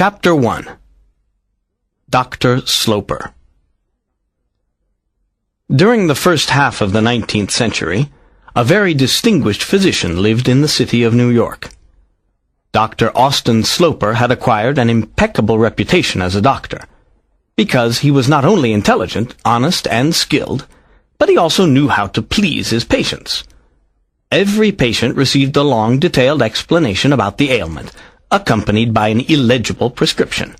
Chapter 1. Dr. Sloper. During the first half of the 19th century, a very distinguished physician lived in the city of New York. Dr. Austin Sloper had acquired an impeccable reputation as a doctor, because he was not only intelligent, honest, and skilled, but he also knew how to please his patients. Every patient received a long, detailed explanation about the ailment, accompanied by an illegible prescription.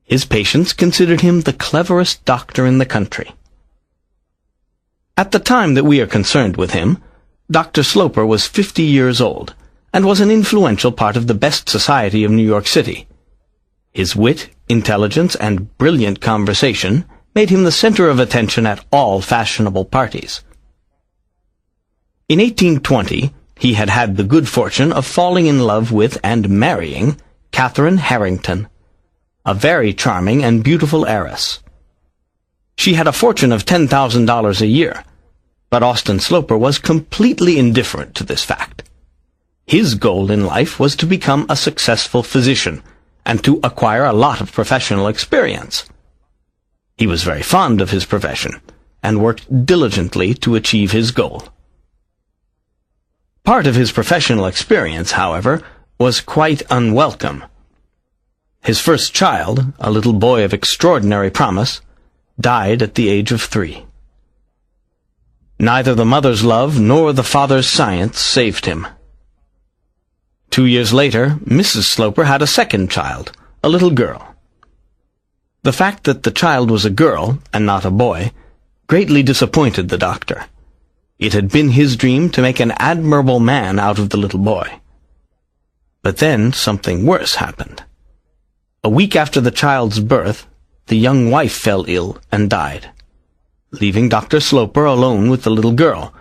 His patients considered him the cleverest doctor in the country. At the time that we are concerned with him, Dr. Sloper was 50 years old, and was an influential part of the best society of New York City. His wit, intelligence, and brilliant conversation made him the center of attention at all fashionable parties. In 1820, he had had the good fortune of falling in love with and marrying Catherine Harrington, a very charming and beautiful heiress. She had a fortune of $10,000 a year, but Austin Sloper was completely indifferent to this fact. His goal in life was to become a successful physician and to acquire a lot of professional experience. He was very fond of his profession and worked diligently to achieve his goal. Part of his professional experience, however, was quite unwelcome. His first child, a little boy of extraordinary promise, died at the age of 3. Neither the mother's love nor the father's science saved him. 2 years later, Mrs. Sloper had a second child, a little girl. The fact that the child was a girl, and not a boy, greatly disappointed the doctor. It had been his dream to make an admirable man out of the little boy. But then something worse happened. A week after the child's birth, the young wife fell ill and died, leaving Dr. Sloper alone with the little girl,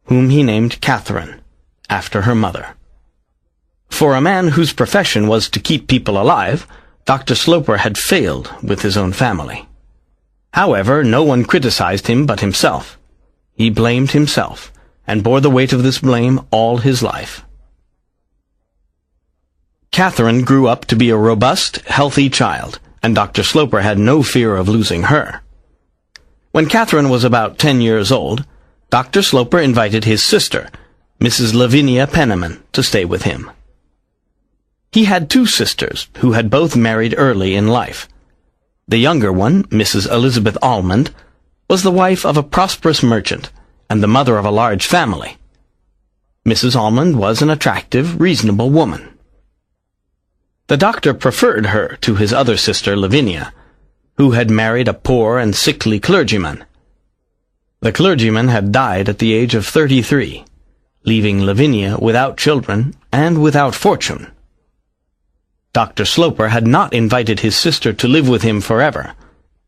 whom he named Catherine, after her mother. For a man whose profession was to keep people alive, Dr. Sloper had failed with his own family. However, no one criticized him but himself. He blamed himself, and bore the weight of this blame all his life. Catherine grew up to be a robust, healthy child, and Dr. Sloper had no fear of losing her. When Catherine was about 10 years old, Dr. Sloper invited his sister, Mrs. Lavinia Penniman, to stay with him. He had 2 sisters, who had both married early in life. The younger one, Mrs. Elizabeth Almond, was the wife of a prosperous merchant, and the mother of a large family. Mrs. Almond was an attractive, reasonable woman. The doctor preferred her to his other sister, Lavinia, who had married a poor and sickly clergyman. The clergyman had died at the age of 33, leaving Lavinia without children and without fortune. Dr. Sloper had not invited his sister to live with him forever.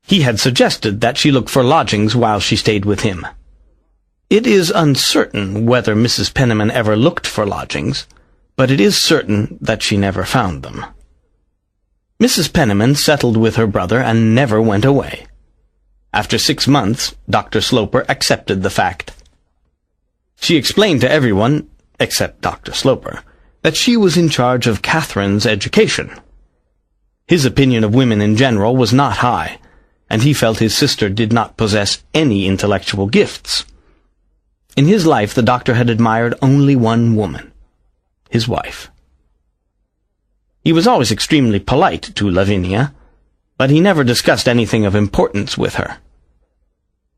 He had suggested that she look for lodgings while she stayed with him. It is uncertain whether Mrs. Penniman ever looked for lodgings, but it is certain that she never found them. Mrs. Penniman settled with her brother and never went away. After 6 months, Dr. Sloper accepted the fact. She explained to everyone, except Dr. Sloper, that she was in charge of Catherine's education. His opinion of women in general was not high, and he felt his sister did not possess any intellectual gifts. In his life, the doctor had admired only one woman, his wife. He was always extremely polite to Lavinia, but he never discussed anything of importance with her.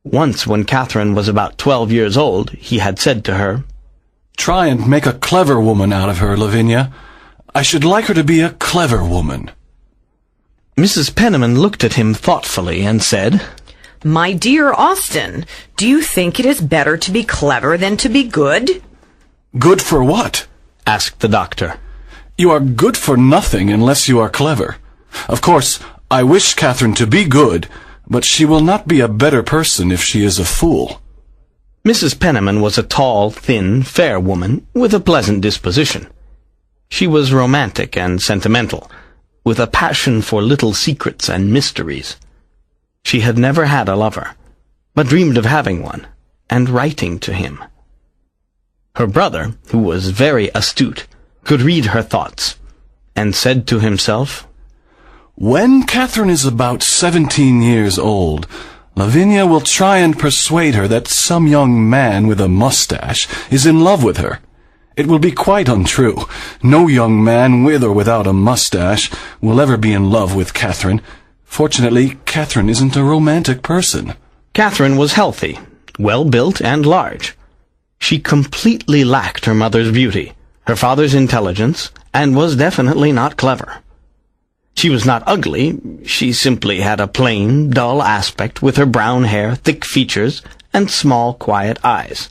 Once, when Catherine was about 12 years old, he had said to her, "Try and make a clever woman out of her, Lavinia. I should like her to be a clever woman." Mrs. Penniman looked at him thoughtfully and said, "My dear Austin, do you think it is better to be clever than to be good?" "Good for what?" asked the doctor. "You are good for nothing unless you are clever. Of course, I wish Catherine to be good, but she will not be a better person if she is a fool." Mrs. Penniman was a tall, thin, fair woman with a pleasant disposition. She was romantic and sentimental, with a passion for little secrets and mysteries. She had never had a lover, but dreamed of having one, and writing to him. Her brother, who was very astute, could read her thoughts, and said to himself, When Catherine is about 17 years old, Lavinia will try and persuade her that some young man with a mustache is in love with her. It will be quite untrue. No young man with or without a mustache will ever be in love with Catherine. Fortunately, Catherine isn't a romantic person. Catherine was healthy, well-built, and large. She completely lacked her mother's beauty, her father's intelligence, and was definitely not clever. She was not ugly, she simply had a plain, dull aspect with her brown hair, thick features, and small, quiet eyes.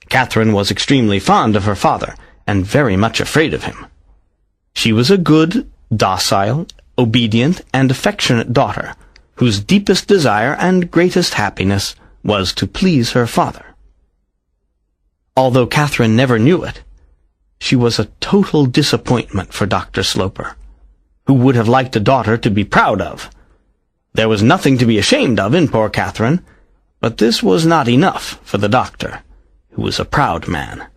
Catherine was extremely fond of her father, and very much afraid of him. She was a good, docile, obedient, and affectionate daughter, whose deepest desire and greatest happiness was to please her father. Although Catherine never knew it, she was a total disappointment for Dr. Sloper, who would have liked a daughter to be proud of. There was nothing to be ashamed of in poor Catherine, but this was not enough for the doctor, who was a proud man.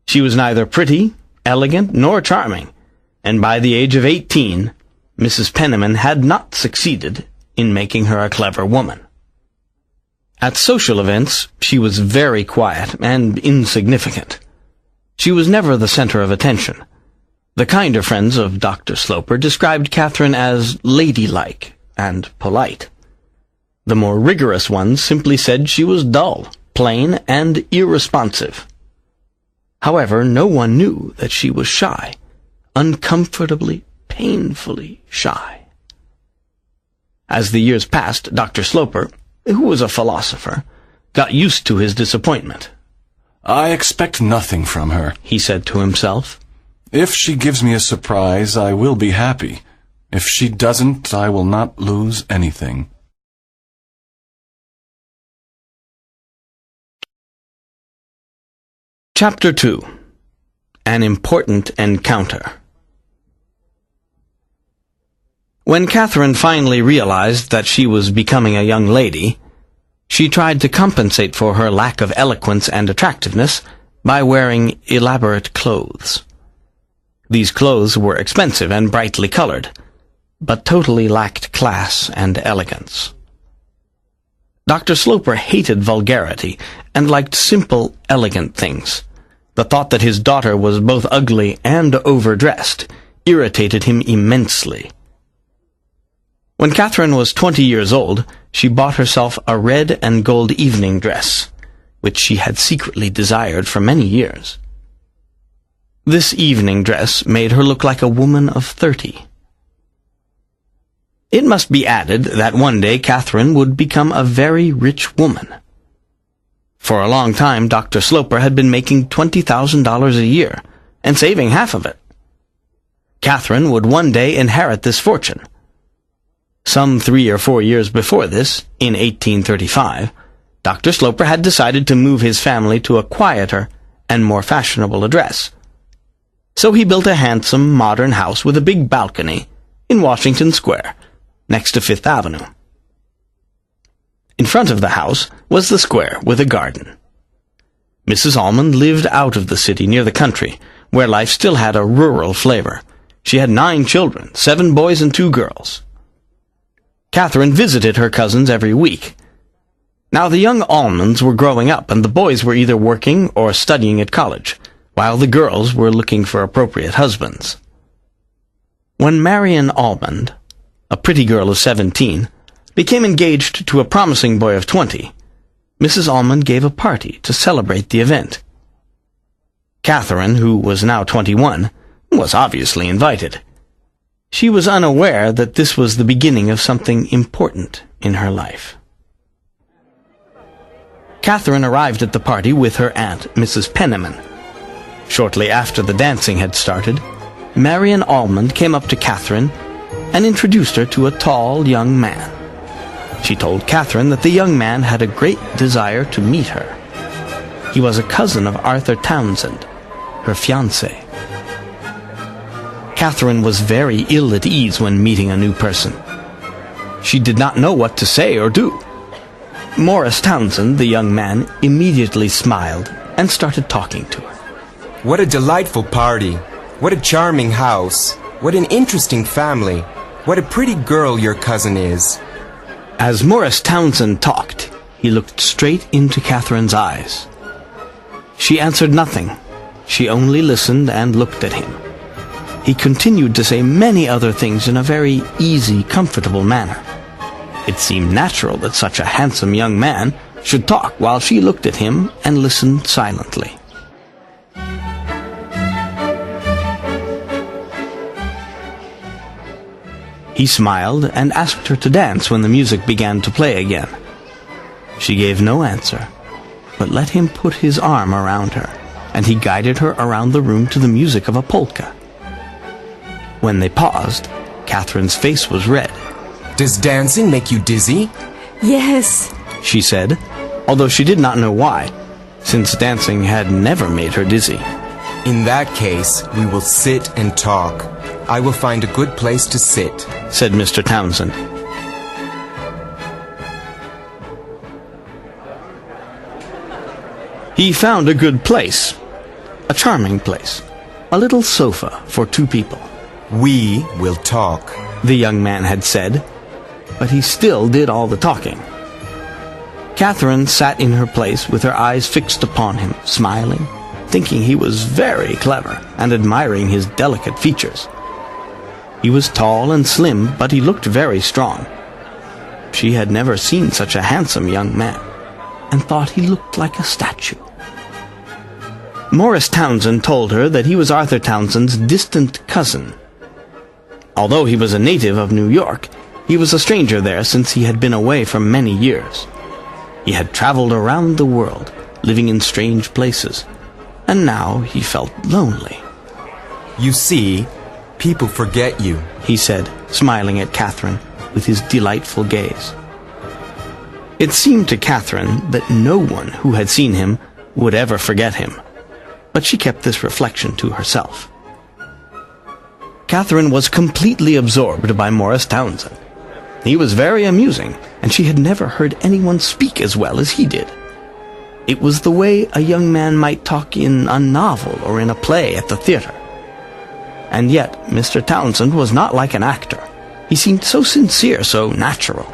She was neither pretty, elegant, nor charming, and by the age of 18, Mrs. Penniman had not succeeded in making her a clever woman. At social events, she was very quiet and insignificant. She was never the center of attention. The kinder friends of Dr. Sloper described Catherine as ladylike and polite. The more rigorous ones simply said she was dull, plain, and irresponsive. However, no one knew that she was shy, uncomfortably, painfully shy. As the years passed, Dr. Sloper, who was a philosopher, got used to his disappointment. I expect nothing from her, he said to himself. If she gives me a surprise, I will be happy. If she doesn't, I will not lose anything. Chapter 2. An Important Encounter. When Catherine finally realized that she was becoming a young lady, she tried to compensate for her lack of eloquence and attractiveness by wearing elaborate clothes. These clothes were expensive and brightly colored, but totally lacked class and elegance. Dr. Sloper hated vulgarity and liked simple, elegant things. The thought that his daughter was both ugly and overdressed irritated him immensely. When Catherine was 20 years old, she bought herself a red and gold evening dress, which she had secretly desired for many years. This evening dress made her look like a woman of 30. It must be added that one day Catherine would become a very rich woman. For a long time, Dr. Sloper had been making $20,000 a year, and saving half of it. Catherine would one day inherit this fortune. Some 3 or 4 years before this, in 1835, Dr. Sloper had decided to move his family to a quieter and more fashionable address. So he built a handsome, modern house with a big balcony in Washington Square, next to Fifth Avenue. In front of the house was the square with a garden. Mrs. Almond lived out of the city near the country, where life still had a rural flavor. She had 9 children, 7 boys and 2 girls. Catherine visited her cousins every week. Now the young Almonds were growing up, and the boys were either working or studying at college, while the girls were looking for appropriate husbands. When Marian Almond, a pretty girl of 17, became engaged to a promising boy of 20, Mrs. Almond gave a party to celebrate the event. Catherine, who was now 21, was obviously invited. She was unaware that this was the beginning of something important in her life. Catherine arrived at the party with her aunt, Mrs. Penniman. Shortly after the dancing had started, Marian Almond came up to Catherine and introduced her to a tall young man. She told Catherine that the young man had a great desire to meet her. He was a cousin of Arthur Townsend, her fiancé. Catherine was very ill at ease when meeting a new person. She did not know what to say or do. Morris Townsend, the young man, immediately smiled and started talking to her. What a delightful party. What a charming house. What an interesting family. What a pretty girl your cousin is. As Morris Townsend talked, he looked straight into Catherine's eyes. She answered nothing. She only listened and looked at him. He continued to say many other things in a very easy, comfortable manner. It seemed natural that such a handsome young man should talk while she looked at him and listened silently. He smiled and asked her to dance when the music began to play again. She gave no answer, but let him put his arm around her, and he guided her around the room to the music of a polka. When they paused, Catherine's face was red. Does dancing make you dizzy? Yes, she said, although she did not know why, since dancing had never made her dizzy. In that case, we will sit and talk. I will find a good place to sit, said Mr. Townsend. He found a good place, a charming place, a little sofa for two people. We will talk, the young man had said, but he still did all the talking. Catherine sat in her place with her eyes fixed upon him, smiling, thinking he was very clever and admiring his delicate features. He was tall and slim, but he looked very strong. She had never seen such a handsome young man, and thought he looked like a statue. Morris Townsend told her that he was Arthur Townsend's distant cousin. Although he was a native of New York, he was a stranger there since he had been away for many years. He had traveled around the world, living in strange places, and now he felt lonely. You see, people forget you, he said, smiling at Catherine with his delightful gaze. It seemed to Catherine that no one who had seen him would ever forget him, but she kept this reflection to herself. Catherine was completely absorbed by Morris Townsend. He was very amusing, and she had never heard anyone speak as well as he did. It was the way a young man might talk in a novel or in a play at the theater. And yet, Mr. Townsend was not like an actor. He seemed so sincere, so natural.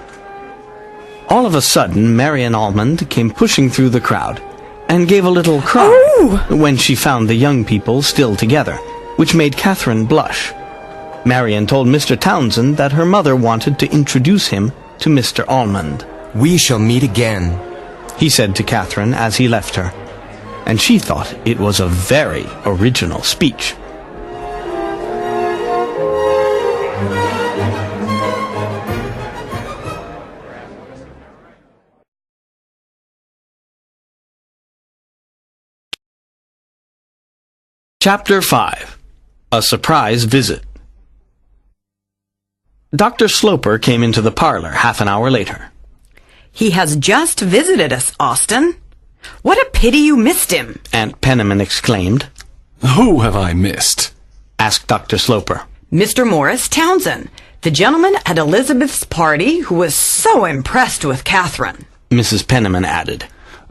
All of a sudden, Marian Almond came pushing through the crowd and gave a little cry when she found the young people still together, which made Catherine blush. Marian told Mr. Townsend that her mother wanted to introduce him to Mr. Almond. We shall meet again, he said to Catherine as he left her, and she thought it was a very original speech. Chapter 5. A Surprise Visit. Dr. Sloper came into the parlor half an hour later. He has just visited us, Austin. What a pity you missed him, Aunt Penniman exclaimed. Who have I missed? Asked Dr. Sloper. Mr. Morris Townsend, the gentleman at Elizabeth's party who was so impressed with Catherine, Mrs. Penniman added.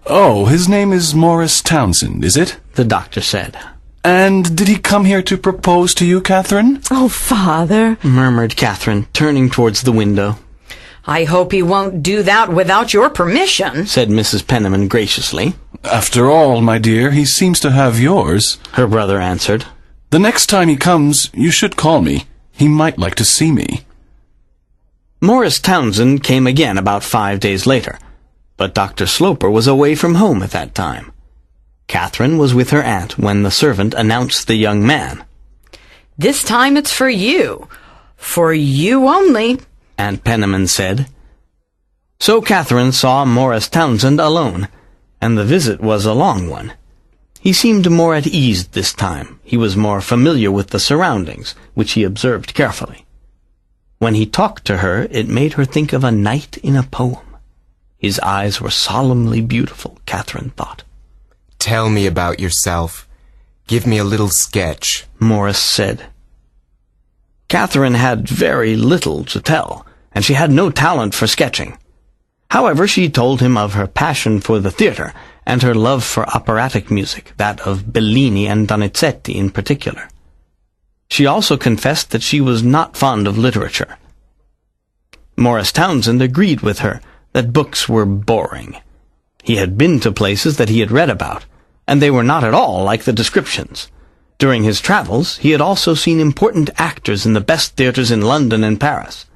Oh, his name is Morris Townsend, is it? The doctor said. And did he come here to propose to you, Catherine? Oh, Father, murmured Catherine, turning towards the window. I hope he won't do that without your permission, said Mrs. Penniman graciously. After all, my dear, he seems to have yours, her brother answered. The next time he comes, you should call me. He might like to see me. Morris Townsend came again about 5 days later, but Dr. Sloper was away from home at that time. Catherine was with her aunt when the servant announced the young man. This time it's for you. For you only, Aunt Penniman said. So Catherine saw Morris Townsend alone, and the visit was a long one. He seemed more at ease this time. He was more familiar with the surroundings, which he observed carefully. When he talked to her, it made her think of a knight in a poem. His eyes were solemnly beautiful, Catherine thought. Tell me about yourself. Give me a little sketch, Morris said. Catherine had very little to tell, and she had no talent for sketching. However, she told him of her passion for the theater and her love for operatic music, that of Bellini and Donizetti in particular. She also confessed that she was not fond of literature. Morris Townsend agreed with her that books were boring. He had been to places that he had read about, and they were not at all like the descriptions. During his travels, he had also seen important actors in the best theaters in London and Paris.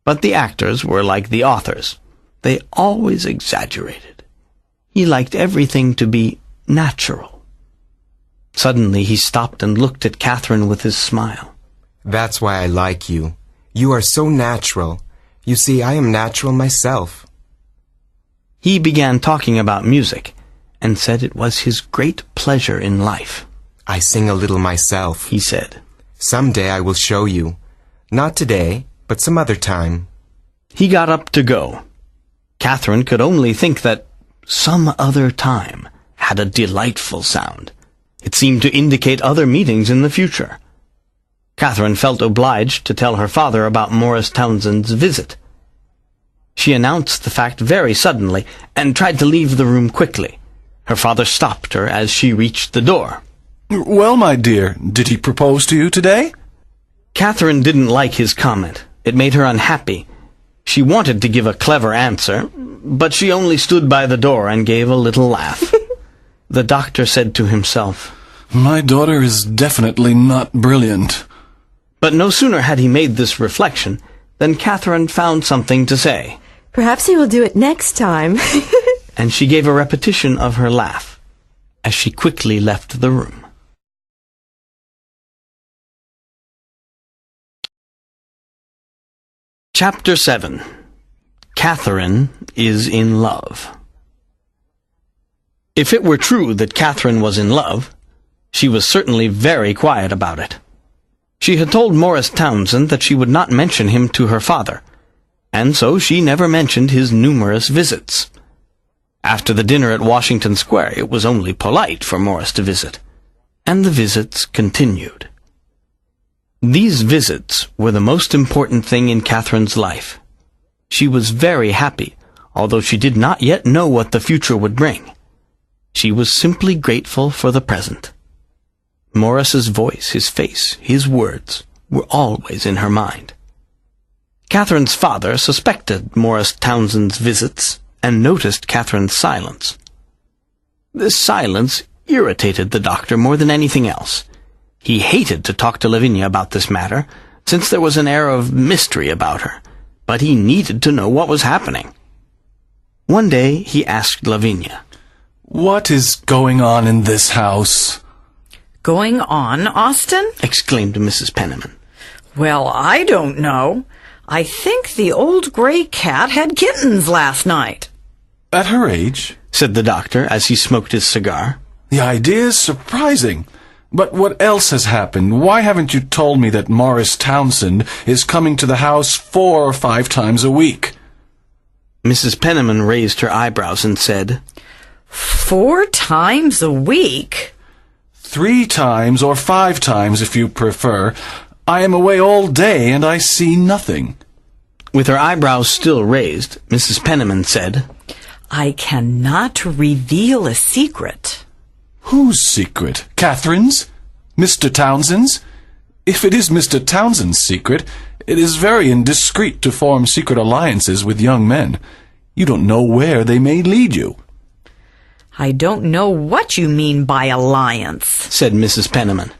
But the actors were like the authors. They always exaggerated. He liked everything to be natural. Suddenly he stopped and looked at Catherine with his smile. That's why I like you. You are so natural. You see, I am natural myself. He began talking about music, and said it was his great pleasure in life. I sing a little myself, he said. Someday I will show you. Not today, but some other time. He got up to go. Catherine could only think that some other time had a delightful sound. It seemed to indicate other meetings in the future. Catherine felt obliged to tell her father about Morris Townsend's visit. She announced the fact very suddenly and tried to leave the room quickly. Her father stopped her as she reached the door. Well, my dear, did he propose to you today? Catherine didn't like his comment. It made her unhappy. She wanted to give a clever answer, but she only stood by the door and gave a little laugh. The doctor said to himself, My daughter is definitely not brilliant. But no sooner had he made this reflection than Catherine found something to say. Perhaps he will do it next time. And she gave a repetition of her laugh as she quickly left the room. Chapter 7. Catherine is in love. If it were true that Catherine was in love, she was certainly very quiet about it. She had told Morris Townsend that she would not mention him to her father, and so she never mentioned his numerous visits. After the dinner at Washington Square, it was only polite for Morris to visit, and the visits continued. These visits were the most important thing in Catherine's life. She was very happy, although she did not yet know what the future would bring. She was simply grateful for the present. Morris's voice, his face, his words were always in her mind. Catherine's father suspected Morris Townsend's visits and noticed Catherine's silence. This silence irritated the doctor more than anything else. He hated to talk to Lavinia about this matter, since there was an air of mystery about her, but he needed to know what was happening. One day he asked Lavinia, What is going on in this house? Going on, Austin? Exclaimed Mrs. Penniman. Well, I don't know. I think the old gray cat had kittens last night. At her age, said the doctor as he smoked his cigar. The idea is surprising. But what else has happened? Why haven't you told me that Morris Townsend is coming to the house 4 or 5 times a week? Mrs. Penniman raised her eyebrows and said, 4 times a week? 3 times or 5 times if you prefer. I am away all day and I see nothing. With her eyebrows still raised, Mrs. Penniman said, I cannot reveal a secret. Whose secret? Catherine's? Mr. Townsend's? If it is Mr. Townsend's secret, it is very indiscreet to form secret alliances with young men. You don't know where they may lead you. I don't know what you mean by alliance, said Mrs. Penniman.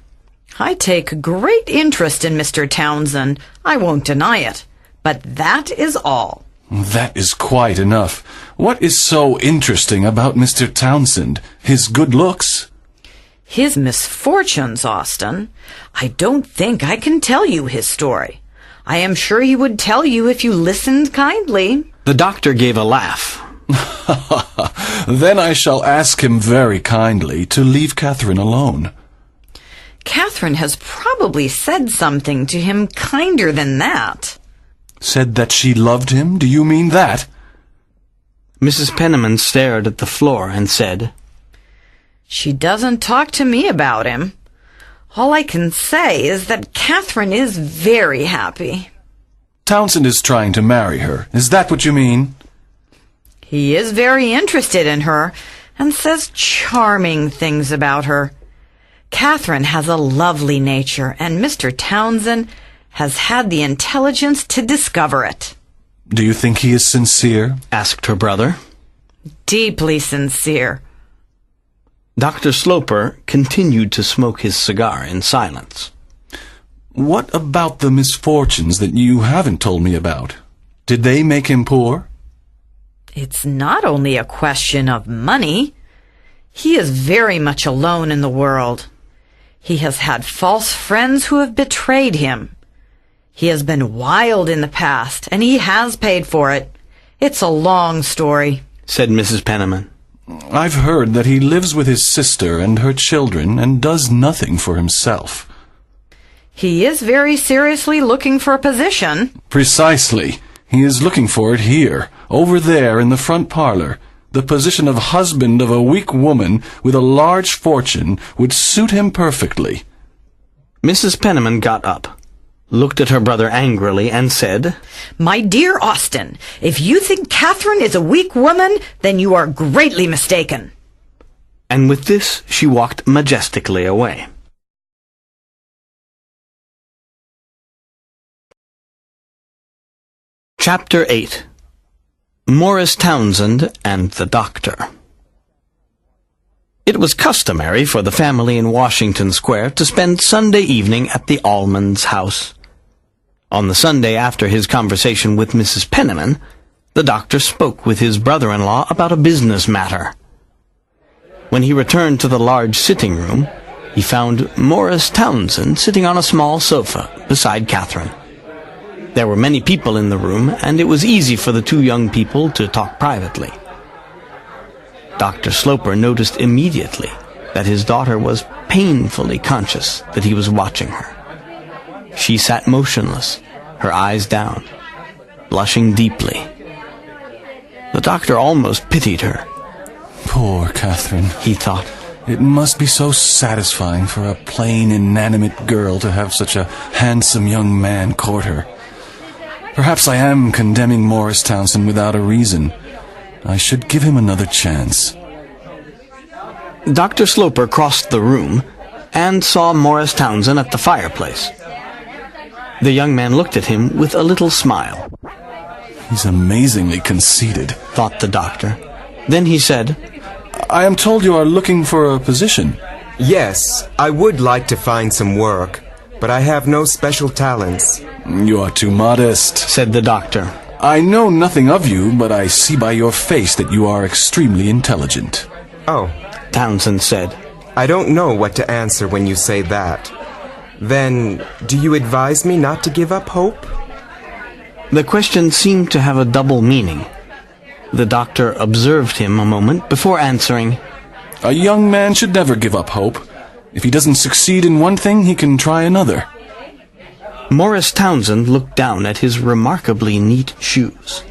I take great interest in Mr. Townsend. I won't deny it. But that is all. That is quite enough. What is so interesting about Mr. Townsend? His good looks? His misfortunes, Austin. I don't think I can tell you his story. I am sure he would tell you if you listened kindly. The doctor gave a laugh. Then I shall ask him very kindly to leave Catherine alone. Catherine has probably said something to him kinder than that. Said that she loved him? Do you mean that? Mrs. Penniman stared at the floor and said, She doesn't talk to me about him. All I can say is that Catherine is very happy. Townsend is trying to marry her. Is that what you mean? He is very interested in her and says charming things about her. Catherine has a lovely nature, and Mr. Townsend has had the intelligence to discover it. Do you think he is sincere? Asked her brother. Deeply sincere. Dr. Sloper continued to smoke his cigar in silence. What about the misfortunes that you haven't told me about? Did they make him poor? It's not only a question of money. He is very much alone in the world. He has had false friends who have betrayed him. He has been wild in the past, and he has paid for it. It's a long story, said Mrs. Penniman. I've heard that he lives with his sister and her children and does nothing for himself. He is very seriously looking for a position. Precisely. He is looking for it here, over there in the front parlor. The position of husband of a weak woman with a large fortune would suit him perfectly. Mrs. Penniman got up, looked at her brother angrily, and said, My dear Austin, if you think Catherine is a weak woman, then you are greatly mistaken. And with this she walked majestically away. Chapter 8. Morris Townsend and the Doctor. It was customary for the family in Washington Square to spend Sunday evening at the Allmans' house. On the Sunday after his conversation with Mrs. Penniman, the doctor spoke with his brother-in-law about a business matter. When he returned to the large sitting room, he found Morris Townsend sitting on a small sofa beside Catherine. There were many people in the room, and it was easy for the two young people to talk privately. Dr. Sloper noticed immediately that his daughter was painfully conscious that he was watching her. She sat motionless, her eyes down, blushing deeply. The doctor almost pitied her. Poor Catherine, he thought. It must be so satisfying for a plain, inanimate girl to have such a handsome young man court her. Perhaps I am condemning Morris Townsend without a reason. I should give him another chance. Dr. Sloper crossed the room and saw Morris Townsend at the fireplace. The young man looked at him with a little smile. He's amazingly conceited, thought the doctor. Then he said, I am told you are looking for a position. Yes, I would like to find some work, but I have no special talents. You are too modest, said the doctor. I know nothing of you, but I see by your face that you are extremely intelligent. Oh, Townsend said. I don't know what to answer when you say that. Then, do you advise me not to give up hope? The question seemed to have a double meaning. The doctor observed him a moment before answering. A young man should never give up hope. If he doesn't succeed in one thing, he can try another. Morris Townsend looked down at his remarkably neat shoes.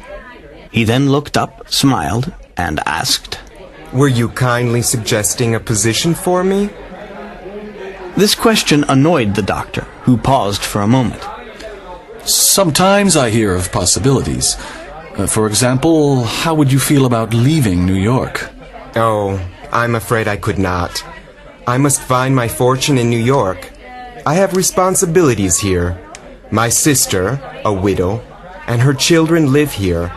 He then looked up, smiled, and asked, Were you kindly suggesting a position for me? This question annoyed the doctor, who paused for a moment. Sometimes I hear of possibilities. For example, how would you feel about leaving New York? Oh, I'm afraid I could not. I must find my fortune in New York. I have responsibilities here. My sister, a widow, and her children live here.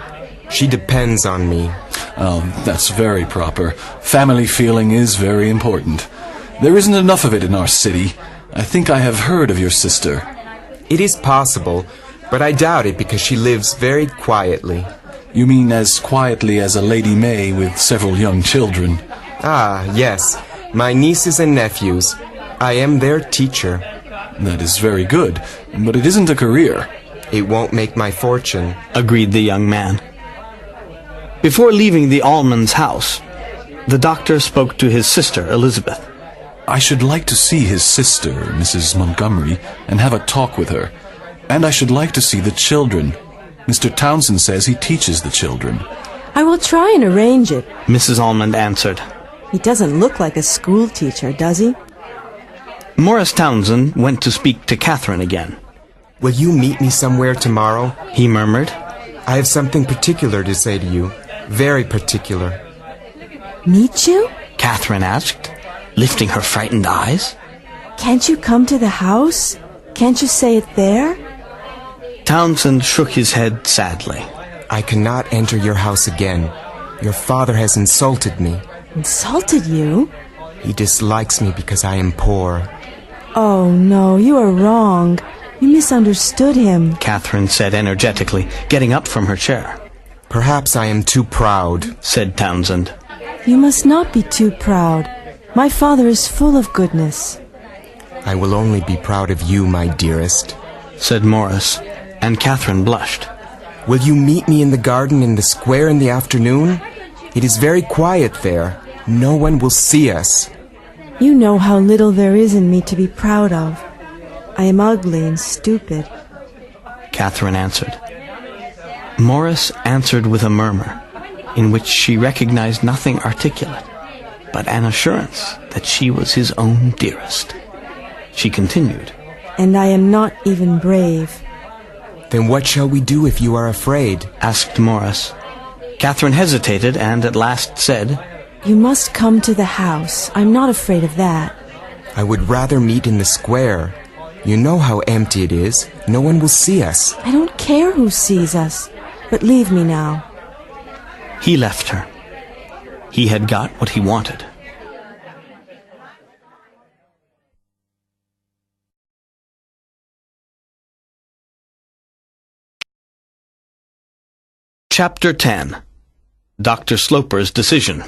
She depends on me. Oh, that's very proper. Family feeling is very important. There isn't enough of it in our city. I think I have heard of your sister. It is possible, but I doubt it because she lives very quietly. You mean as quietly as a lady may with several young children? Ah, yes. My nieces and nephews. I am their teacher. That is very good, but it isn't a career. It won't make my fortune, agreed the young man. Before leaving the Allmans' house, the doctor spoke to his sister, Elizabeth. I should like to see his sister, Mrs. Montgomery, and have a talk with her. And I should like to see the children. Mr. Townsend says he teaches the children. I will try and arrange it, Mrs. Allmand answered. He doesn't look like a school teacher, does he? Morris Townsend went to speak to Catherine again. Will you meet me somewhere tomorrow? He murmured. I have something particular to say to you. Very particular. Meet you? Catherine asked, lifting her frightened eyes. Can't you come to the house? Can't you say it there? Townsend shook his head sadly. I cannot enter your house again. Your father has insulted me. Insulted you? He dislikes me because I am poor. Oh, no, you are wrong. You misunderstood him. Catherine said energetically, getting up from her chair. Perhaps I am too proud, said Townsend. You must not be too proud. My father is full of goodness. I will only be proud of you, my dearest, said Morris, and Catherine blushed. Will you meet me in the garden in the square in the afternoon? It is very quiet there. No one will see us. You know how little there is in me to be proud of. I am ugly and stupid. Catherine answered. Morris answered with a murmur, in which she recognized nothing articulate, but an assurance that she was his own dearest. She continued, And I am not even brave. Then what shall we do if you are afraid? Asked Morris. Catherine hesitated and at last said, You must come to the house. I'm not afraid of that. I would rather meet in the square. You know how empty it is. No one will see us. I don't care who sees us. But leave me now. He left her. He had got what he wanted. Chapter 10. Dr. Sloper's Decision.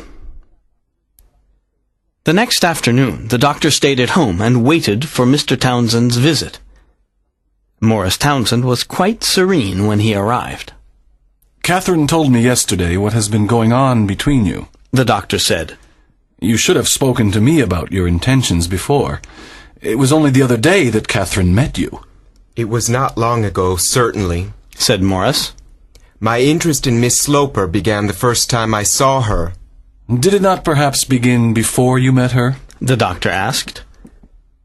The next afternoon, the doctor stayed at home and waited for Mr. Townsend's visit. Morris Townsend was quite serene when he arrived. Catherine told me yesterday what has been going on between you, the doctor said. You should have spoken to me about your intentions before. It was only the other day that Catherine met you. It was not long ago, certainly, said Morris. My interest in Miss Sloper began the first time I saw her. Did it not perhaps begin before you met her? The doctor asked.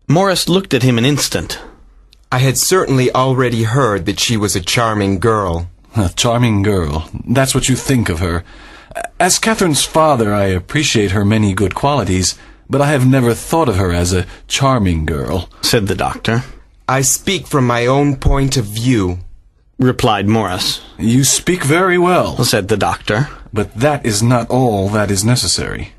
Morris looked at him an instant. I had certainly already heard that she was a charming girl. A charming girl. That's what you think of her. As Catherine's father, I appreciate her many good qualities, but I have never thought of her as a charming girl, said the doctor. I speak from my own point of view, replied Morris. You speak very well, said the doctor. But that is not all that is necessary.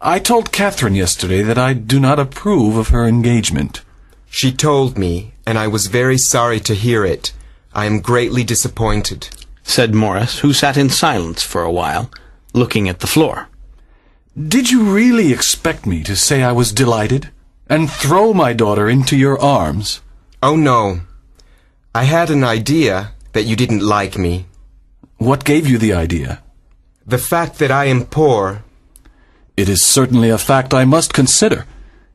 I told Catherine yesterday that I do not approve of her engagement. She told me, and I was very sorry to hear it. I am greatly disappointed, said Morris, who sat in silence for a while, looking at the floor. Did you really expect me to say I was delighted, and throw my daughter into your arms? Oh, no. I had an idea that you didn't like me. What gave you the idea? The fact that I am poor. It is certainly a fact I must consider.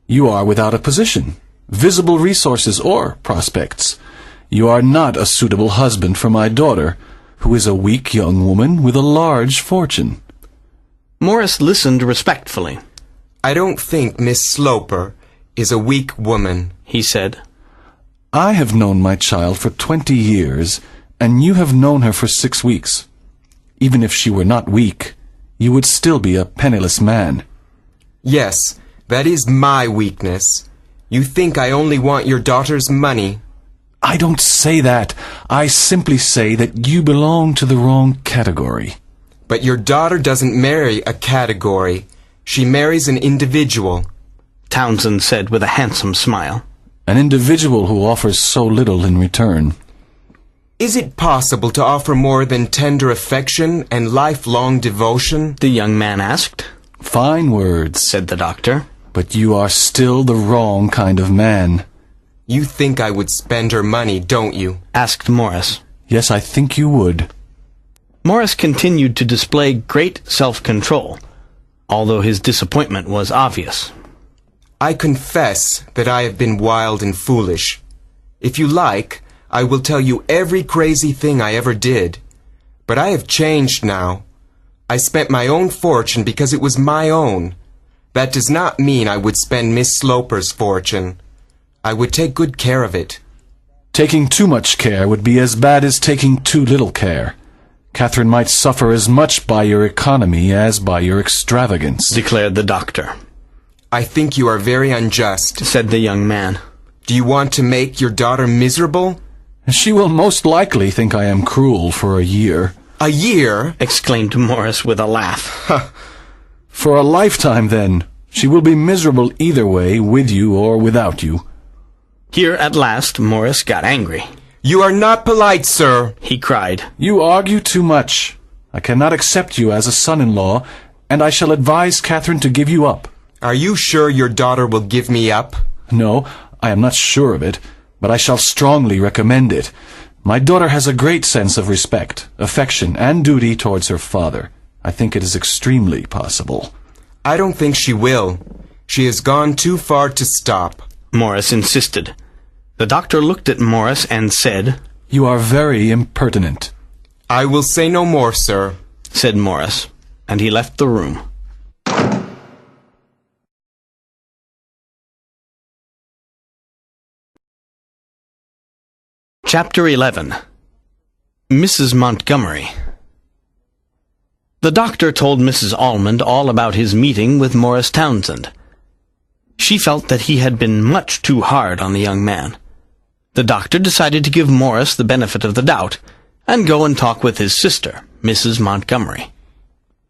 You are without a position, visible resources, or prospects. You are not a suitable husband for my daughter, who is a weak young woman with a large fortune. Morris listened respectfully. I don't think Miss Sloper is a weak woman, he said. I have known my child for 20 years, and you have known her for 6 weeks. Even if she were not weak, you would still be a penniless man. Yes, that is my weakness. You think I only want your daughter's money. I don't say that. I simply say that you belong to the wrong category. But your daughter doesn't marry a category. She marries an individual, Townsend said with a handsome smile. An individual who offers so little in return. Is it possible to offer more than tender affection and lifelong devotion? The young man asked. Fine words, said the doctor. But you are still the wrong kind of man. You think I would spend her money, don't you? Asked Morris. Yes, I think you would. Morris continued to display great self-control, although his disappointment was obvious. I confess that I have been wild and foolish. If you like, I will tell you every crazy thing I ever did. But I have changed now. I spent my own fortune because it was my own. That does not mean I would spend Miss Sloper's fortune. I would take good care of it. Taking too much care would be as bad as taking too little care. Catherine might suffer as much by your economy as by your extravagance, declared the doctor. I think you are very unjust, said the young man. Do you want to make your daughter miserable? She will most likely think I am cruel for a year. A year? Exclaimed Morris with a laugh. For a lifetime, then. She will be miserable either way, with you or without you. Here at last Morris got angry. You are not polite, sir, he cried. You argue too much. I cannot accept you as a son-in-law, and I shall advise Catherine to give you up. Are you sure your daughter will give me up? No, I am not sure of it, but I shall strongly recommend it. My daughter has a great sense of respect, affection, and duty towards her father. I think it is extremely possible. I don't think she will. She has gone too far to stop, Morris insisted. The doctor looked at Morris and said, You are very impertinent. I will say no more, sir, said Morris, and he left the room. Chapter 11. Mrs. Montgomery. The doctor told Mrs. Almond all about his meeting with Morris Townsend. She felt that he had been much too hard on the young man. The doctor decided to give Morris the benefit of the doubt and go and talk with his sister, Mrs. Montgomery.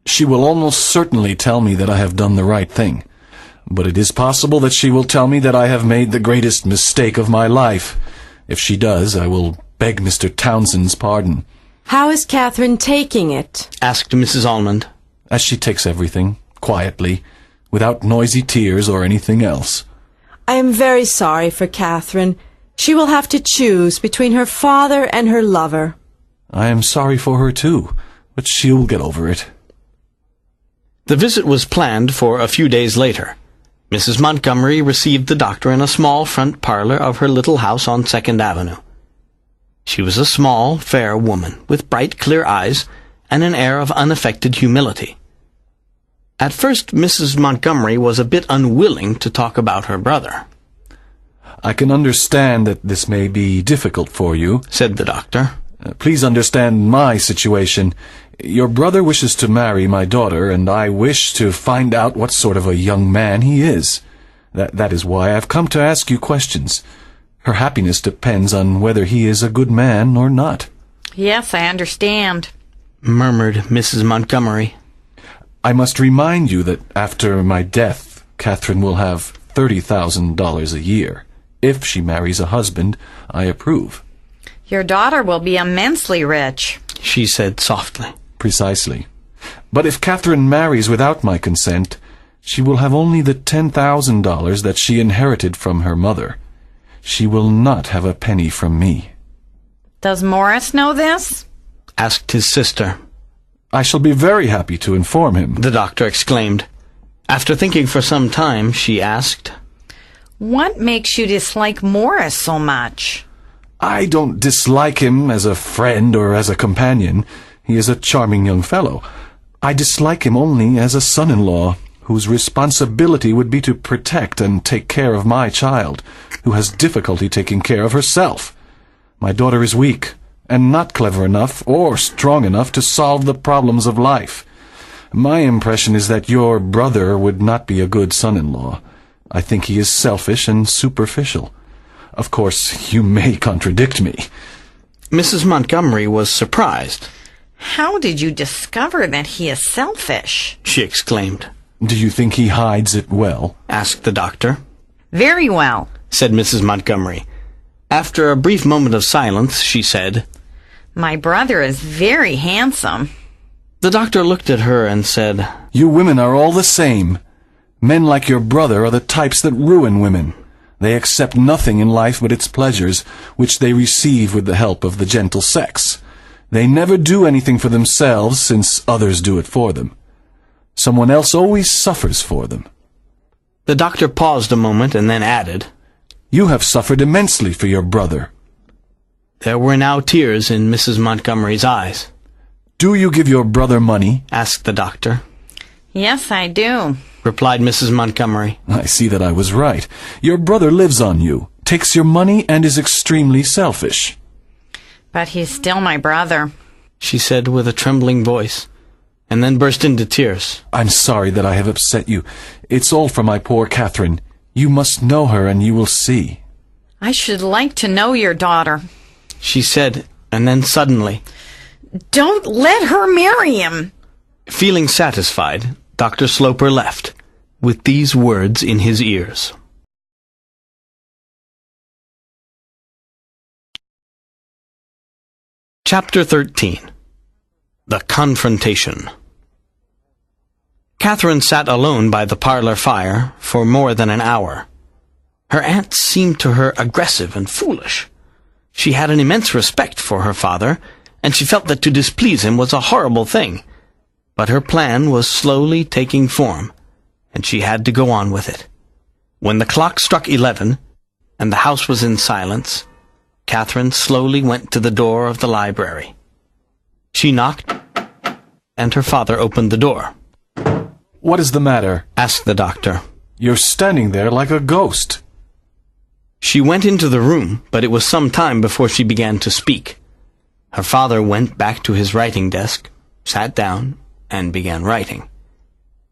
She will almost certainly tell me that I have done the right thing, but it is possible that she will tell me that I have made the greatest mistake of my life. If she does, I will beg Mr. Townsend's pardon. How is Catherine taking it? Asked Mrs. Almond. As she takes everything, quietly, without noisy tears or anything else. I am very sorry for Catherine. She will have to choose between her father and her lover. I am sorry for her too, but she'll get over it. The visit was planned for a few days later. Mrs. Montgomery received the doctor in a small front parlor of her little house on 2nd Avenue. She was a small, fair woman, with bright, clear eyes and an air of unaffected humility. At first, Mrs. Montgomery was a bit unwilling to talk about her brother. I can understand that this may be difficult for you, said the doctor. Please understand my situation. Your brother wishes to marry my daughter, and I wish to find out what sort of a young man he is. That is why I've come to ask you questions. Her happiness depends on whether he is a good man or not. Yes, I understand, murmured Mrs. Montgomery. I must remind you that after my death, Catherine will have $30,000 a year. If she marries a husband, I approve. Your daughter will be immensely rich, she said softly. Precisely. But if Catherine marries without my consent, she will have only the $10,000 that she inherited from her mother. She will not have a penny from me. Does Morris know this? Asked his sister. I shall be very happy to inform him, the doctor exclaimed. After thinking for some time, she asked, What makes you dislike Morris so much? I don't dislike him as a friend or as a companion. He is a charming young fellow. I dislike him only as a son-in-law, whose responsibility would be to protect and take care of my child, who has difficulty taking care of herself. My daughter is weak, and not clever enough or strong enough to solve the problems of life. My impression is that your brother would not be a good son-in-law. I think he is selfish and superficial. Of course, you may contradict me. Mrs. Montgomery was surprised. How did you discover that he is selfish? She exclaimed. Do you think he hides it well? Asked the doctor. Very well, said Mrs. Montgomery. After a brief moment of silence, she said, My brother is very handsome. The doctor looked at her and said, You women are all the same. Men like your brother are the types that ruin women. They accept nothing in life but its pleasures, which they receive with the help of the gentle sex. They never do anything for themselves, since others do it for them. Someone else always suffers for them. The doctor paused a moment and then added, You have suffered immensely for your brother. There were now tears in Mrs. Montgomery's eyes. Do you give your brother money? Asked the doctor. Yes, I do, replied Mrs. Montgomery. I see that I was right. Your brother lives on you, takes your money, and is extremely selfish. But he's still my brother, she said with a trembling voice. and then burst into tears. I'm sorry that I have upset you. It's all for my poor Catherine. You must know her and you will see. I should like to know your daughter, she said, and then suddenly, don't let her marry him. Feeling satisfied, Dr. Sloper left, with these words in his ears. Chapter 13. The Confrontation. Catherine sat alone by the parlor fire for more than an hour. Her aunt seemed to her aggressive and foolish. She had an immense respect for her father, and she felt that to displease him was a horrible thing. But her plan was slowly taking form, and she had to go on with it. When the clock struck 11, and the house was in silence, Catherine slowly went to the door of the library. She knocked, and her father opened the door. What is the matter? Asked the doctor. You're standing there like a ghost. She went into the room, but it was some time before she began to speak. Her father went back to his writing desk, sat down, and began writing.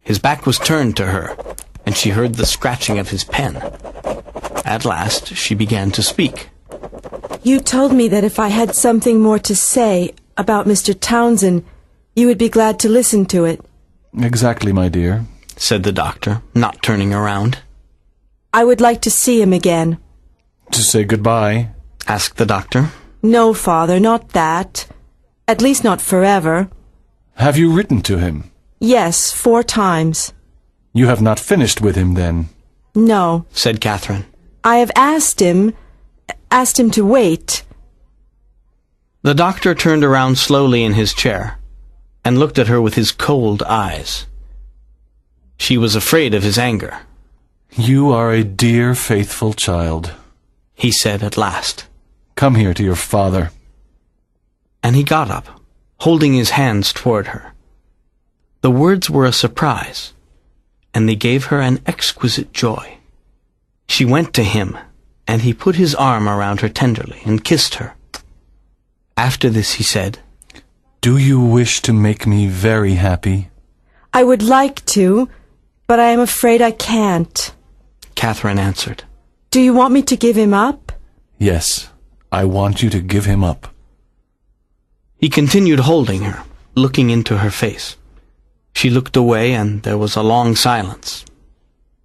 His back was turned to her, and she heard the scratching of his pen. At last, she began to speak. You told me that if I had something more to say about Mr. Townsend, you would be glad to listen to it. Exactly, my dear, said the doctor, not turning around. I would like to see him again. To say goodbye? Asked the doctor. No, Father, not that. At least not forever. Have you written to him? Yes, 4 times. You have not finished with him, then? No, said Catherine. I have asked him to wait. The doctor turned around slowly in his chair and looked at her with his cold eyes. She was afraid of his anger. You are a dear, faithful child, he said at last. Come here to your father. And he got up, holding his hands toward her. The words were a surprise, and they gave her an exquisite joy. She went to him, and he put his arm around her tenderly and kissed her. After this he said, Do you wish to make me very happy? I would like to, but I am afraid I can't. Catherine answered. Do you want me to give him up? Yes, I want you to give him up. He continued holding her, looking into her face. She looked away, and there was a long silence.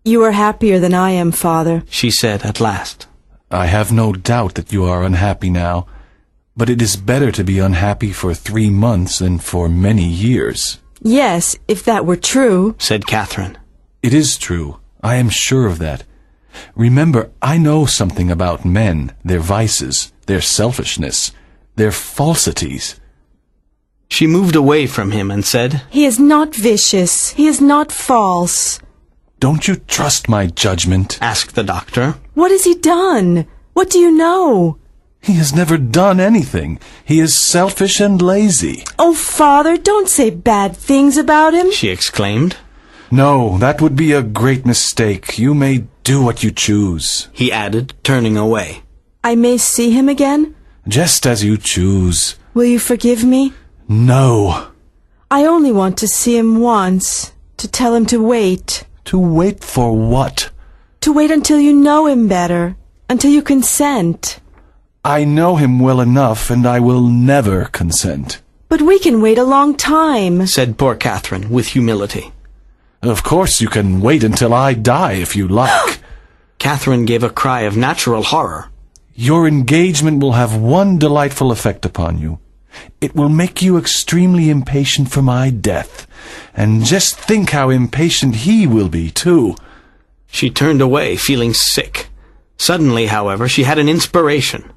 You are happier than I am, Father, she said at last. I have no doubt that you are unhappy now, but it is better to be unhappy for 3 months than for many years. Yes, if that were true, said Catherine. It is true. I am sure of that. Remember, I know something about men, their vices, their selfishness, their falsities. She moved away from him and said, He is not vicious. He is not false. Don't you trust my judgment? Asked the doctor. What has he done? What do you know? He has never done anything. He is selfish and lazy. Oh, Father, don't say bad things about him, she exclaimed. No, that would be a great mistake. You may do what you choose, he added, turning away. I may see him again? Just as you choose. Will you forgive me? No. I only want to see him once, to tell him to wait. To wait for what? To wait until you know him better, until you consent. I know him well enough, and I will never consent. But we can wait a long time, said poor Catherine with humility. Of course you can wait until I die if you like. Catherine gave a cry of natural horror. Your engagement will have one delightful effect upon you. It will make you extremely impatient for my death. And just think how impatient he will be, too. She turned away, feeling sick. Suddenly, however, she had an inspiration.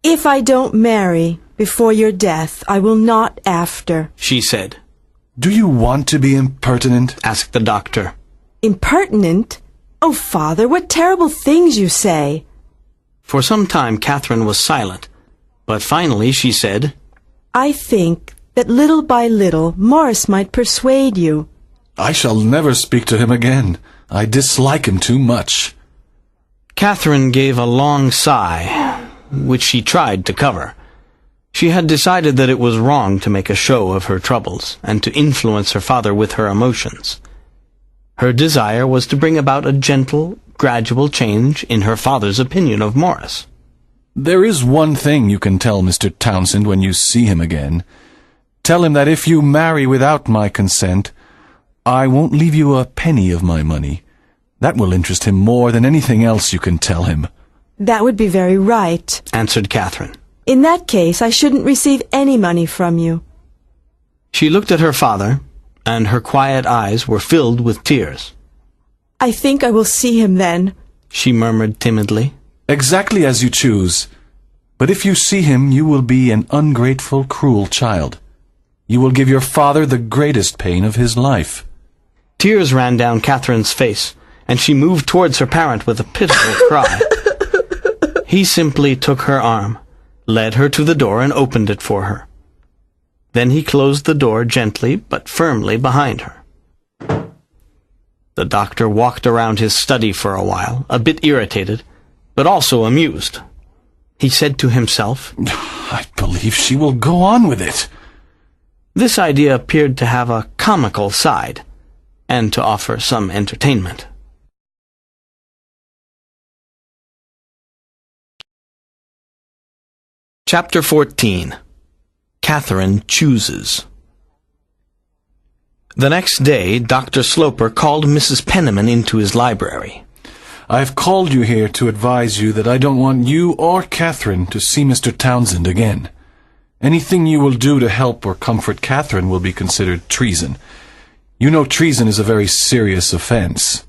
If I don't marry before your death, I will not after, she said. Do you want to be impertinent? Asked the doctor. Impertinent? Oh, Father, what terrible things you say. For some time Catherine was silent, but finally she said, I think that little by little Morris might persuade you. I shall never speak to him again. I dislike him too much. Catherine gave a long sigh, which she tried to cover. She had decided that it was wrong to make a show of her troubles and to influence her father with her emotions. Her desire was to bring about a gentle, gradual change in her father's opinion of Morris. There is one thing you can tell Mr. Townsend when you see him again. Tell him that if you marry without my consent, I won't leave you a penny of my money. That will interest him more than anything else you can tell him. That would be very right, answered Catherine. In that case, I shouldn't receive any money from you. She looked at her father, and her quiet eyes were filled with tears. I think I will see him then, she murmured timidly. Exactly as you choose. But if you see him, you will be an ungrateful, cruel child. You will give your father the greatest pain of his life. Tears ran down Catherine's face, and she moved towards her parent with a pitiful cry. He simply took her arm, led her to the door, and opened it for her. Then he closed the door gently but firmly behind her. The doctor walked around his study for a while, a bit irritated, but also amused. He said to himself, I believe she will go on with it. This idea appeared to have a comical side, and to offer some entertainment. Chapter 14. Catherine Chooses. The next day, Dr. Sloper called Mrs. Penniman into his library. I've called you here to advise you that I don't want you or Catherine to see Mr. Townsend again. Anything you will do to help or comfort Catherine will be considered treason. You know treason is a very serious offense.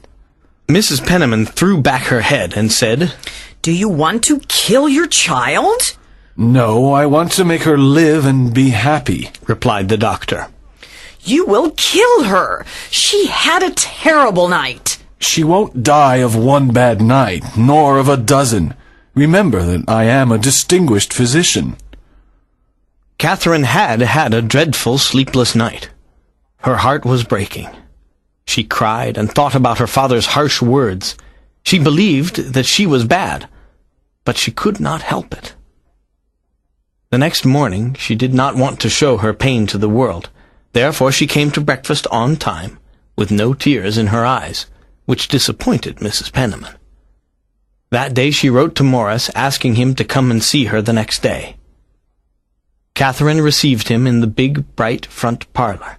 Mrs. Penniman threw back her head and said, Do you want to kill your child? No, I want to make her live and be happy, replied the doctor. You will kill her. She had a terrible night. She won't die of one bad night, nor of a dozen. Remember that I am a distinguished physician. Catherine had had a dreadful sleepless night. Her heart was breaking. She cried and thought about her father's harsh words. She believed that she was bad, but she could not help it. The next morning she did not want to show her pain to the world. Therefore she came to breakfast on time, with no tears in her eyes, which disappointed Mrs. Penniman. That day she wrote to Morris asking him to come and see her the next day. Catherine received him in the big, bright front parlor.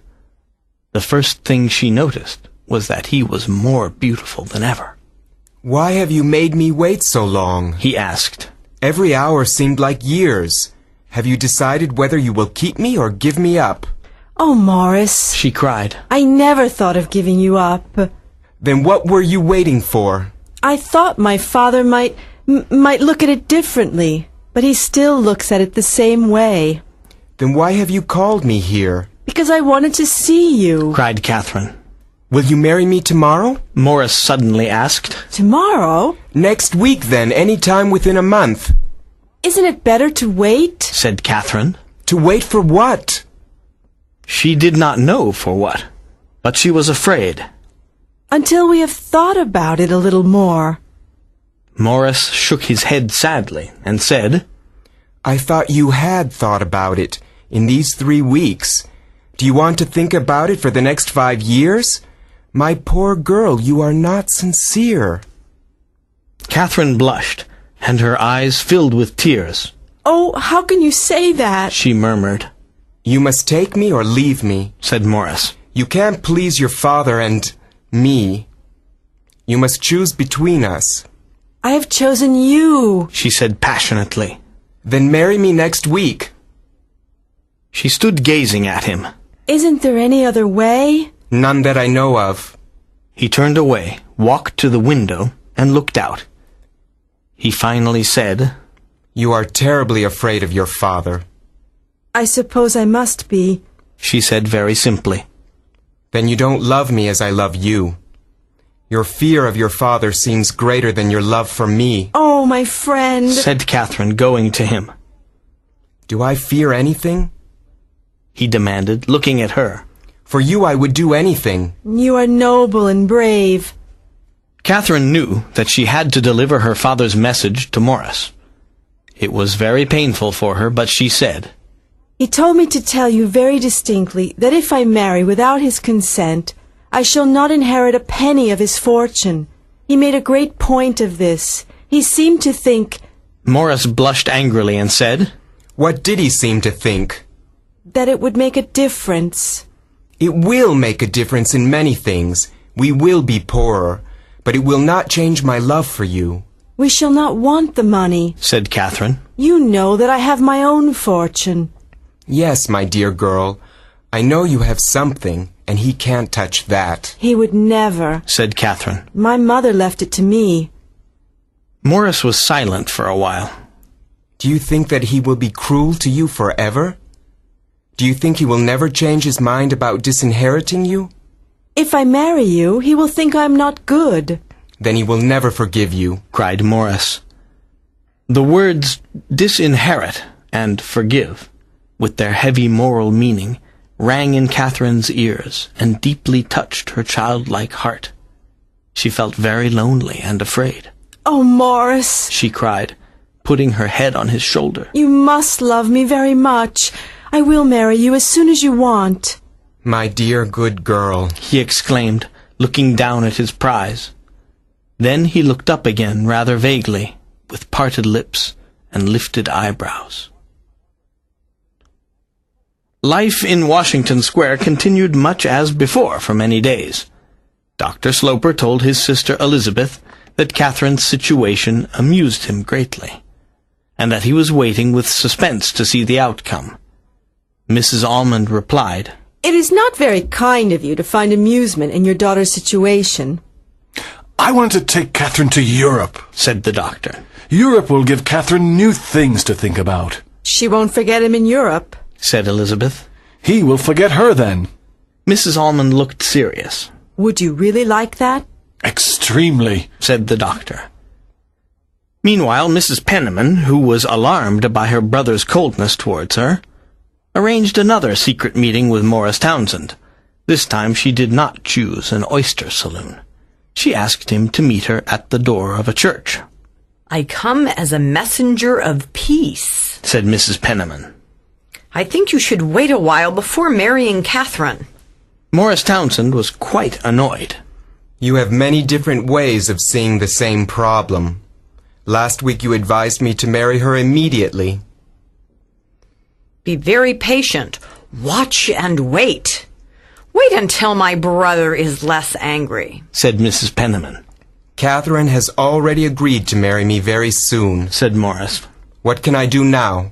The first thing she noticed was that he was more beautiful than ever. Why have you made me wait so long? He asked. Every hour seemed like years. Have you decided whether you will keep me or give me up? Oh, Morris, she cried. I never thought of giving you up. Then what were you waiting for? I thought my father might look at it differently, but he still looks at it the same way. Then why have you called me here? Because I wanted to see you, cried Catherine. Will you marry me tomorrow? Morris suddenly asked. Tomorrow? Next week then, any time within a month. Isn't it better to wait? Said Catherine. To wait for what? She did not know for what, but she was afraid. Until we have thought about it a little more. Morris shook his head sadly and said, I thought you had thought about it in these 3 weeks. Do you want to think about it for the next 5 years? My poor girl, you are not sincere. Catherine blushed, and her eyes filled with tears. Oh, how can you say that? She murmured. You must take me or leave me, said Morris. You can't please your father and me. You must choose between us. I have chosen you, she said passionately. Then marry me next week. She stood gazing at him. Isn't there any other way? None that I know of. He turned away, walked to the window, and looked out. He finally said, You are terribly afraid of your father. I suppose I must be, she said very simply. Then you don't love me as I love you. Your fear of your father seems greater than your love for me. Oh, my friend, said Catherine, going to him. Do I fear anything? He demanded, looking at her. For you I would do anything. You are noble and brave. Catherine knew that she had to deliver her father's message to Morris. It was very painful for her, but she said, He told me to tell you very distinctly that if I marry without his consent, I shall not inherit a penny of his fortune. He made a great point of this. He seemed to think—" Morris blushed angrily and said, What did he seem to think? "that it would make a difference." It will make a difference in many things. We will be poorer, but it will not change my love for you. "We shall not want the money," said Catherine. "You know that I have my own fortune." Yes, my dear girl. I know you have something, and he can't touch that. "He would never," said Catherine. "My mother left it to me." Morris was silent for a while. Do you think that he will be cruel to you forever? Do you think he will never change his mind about disinheriting you? "If I marry you, he will think I'm not good." Then he will never forgive you, cried Morris. The words disinherit and forgive, with their heavy moral meaning, rang in Catherine's ears and deeply touched her childlike heart. She felt very lonely and afraid. "Oh, Morris," she cried, putting her head on his shoulder. "you must love me very much. I will marry you as soon as you want." My dear good girl, he exclaimed, looking down at his prize. Then he looked up again rather vaguely, with parted lips and lifted eyebrows. Life in Washington Square continued much as before for many days. Dr. Sloper told his sister Elizabeth that Catherine's situation amused him greatly, and that he was waiting with suspense to see the outcome. Mrs. Almond replied, "It is not very kind of you to find amusement in your daughter's situation." I want to take Catherine to Europe, said the doctor. Europe will give Catherine new things to think about. "She won't forget him in Europe," said Elizabeth. He will forget her then. Mrs. Almond looked serious. "Would you really like that?" Extremely, said the doctor. Meanwhile, Mrs. Penniman, who was alarmed by her brother's coldness towards her, arranged another secret meeting with Morris Townsend. This time she did not choose an oyster saloon. She asked him to meet her at the door of a church. "I come as a messenger of peace," said Mrs. Penniman. "I think you should wait a while before marrying Catherine." Morris Townsend was quite annoyed. You have many different ways of seeing the same problem. Last week you advised me to marry her immediately. Be very patient. Watch and wait. Wait until my brother is less angry, said Mrs. Penniman. Catherine has already agreed to marry me very soon, said Morris. What can I do now?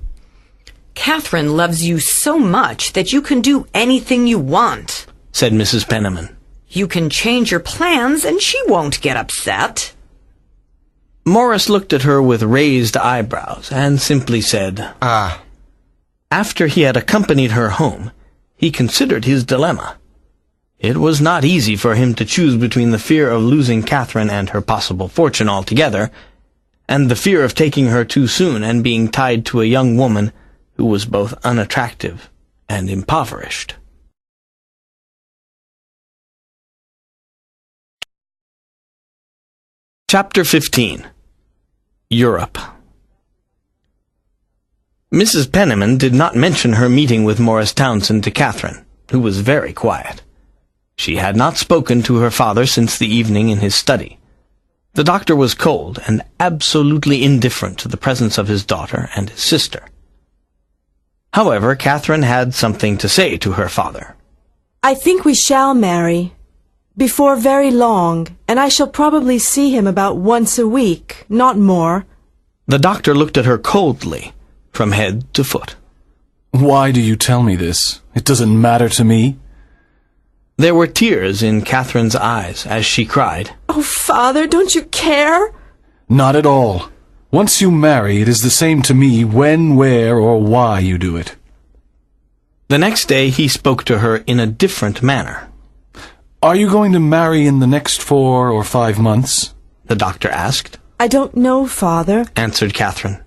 Catherine loves you so much that you can do anything you want, said Mrs. Penniman. You can change your plans and she won't get upset. Morris looked at her with raised eyebrows and simply said, Ah. After he had accompanied her home, he considered his dilemma. It was not easy for him to choose between the fear of losing Catherine and her possible fortune altogether, and the fear of taking her too soon and being tied to a young woman who was both unattractive and impoverished. Chapter 15. Europe. Mrs. Penniman did not mention her meeting with Morris Townsend to Catherine, who was very quiet. She had not spoken to her father since the evening in his study. The doctor was cold and absolutely indifferent to the presence of his daughter and his sister. However, Catherine had something to say to her father. I think we shall marry. Before very long, and I shall probably see him about once a week, not more. The doctor looked at her coldly, from head to foot. Why do you tell me this? It doesn't matter to me. There were tears in Catherine's eyes as she cried, Oh, Father, don't you care? Not at all. Once you marry, it is the same to me when, where, or why you do it. The next day he spoke to her in a different manner. Are you going to marry in the next 4 or 5 months? The doctor asked. I don't know, Father, answered Catherine.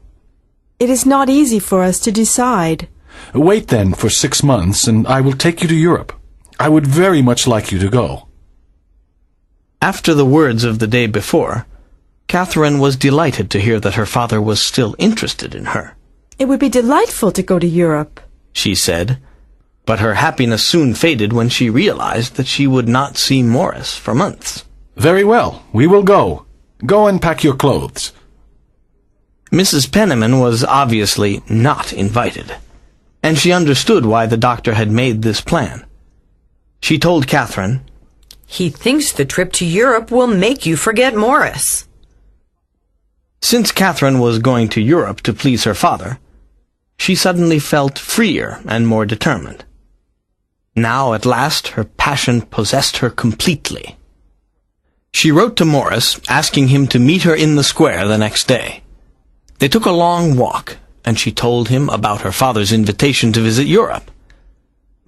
It is not easy for us to decide. Wait then for 6 months, and I will take you to Europe. I would very much like you to go. After the words of the day before, Catherine was delighted to hear that her father was still interested in her. It would be delightful to go to Europe. she said, but her happiness soon faded when she realized that she would not see Morris for months. Very well, we will go. Go and pack your clothes. Mrs. Penniman was obviously not invited, and she understood why the doctor had made this plan. She told Catherine, "He thinks the trip to Europe will make you forget Morris." Since Catherine was going to Europe to please her father, she suddenly felt freer and more determined. Now, at last, her passion possessed her completely. She wrote to Morris, asking him to meet her in the square the next day. They took a long walk, and she told him about her father's invitation to visit Europe.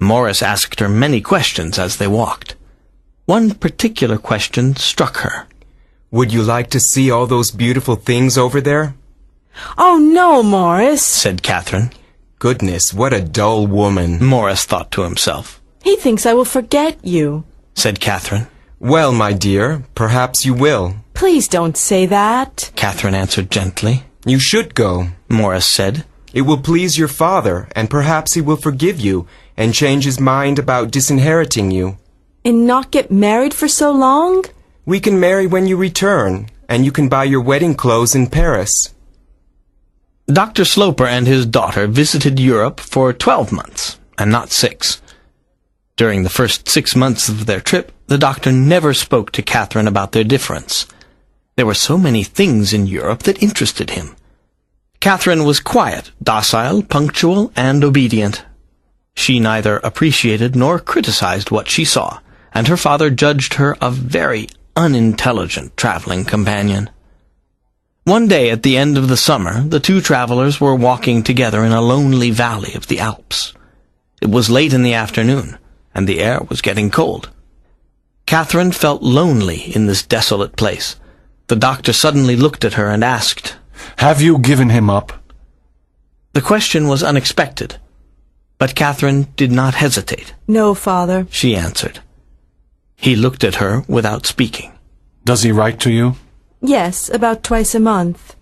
Morris asked her many questions as they walked. One particular question struck her. Would you like to see all those beautiful things over there? Oh, no, Morris, said Catherine. Goodness, what a dull woman, Morris thought to himself. He thinks I will forget you, said Catherine. Well, my dear, perhaps you will. Please don't say that, Catherine answered gently. You should go, Morris said. It will please your father, and perhaps he will forgive you and change his mind about disinheriting you. And not get married for so long? We can marry when you return, and you can buy your wedding clothes in Paris. Dr. Sloper and his daughter visited Europe for 12 months, and not 6. During the first 6 months of their trip, the doctor never spoke to Catherine about their difference. There were so many things in Europe that interested him. Catherine was quiet, docile, punctual, and obedient. She neither appreciated nor criticized what she saw, and her father judged her a very unintelligent traveling companion. One day at the end of the summer, the two travelers were walking together in a lonely valley of the Alps. It was late in the afternoon, and the air was getting cold. Catherine felt lonely in this desolate place. The doctor suddenly looked at her and asked, Have you given him up? The question was unexpected, but Catherine did not hesitate. No, Father, she answered. He looked at her without speaking. Does he write to you? Yes, about twice a month.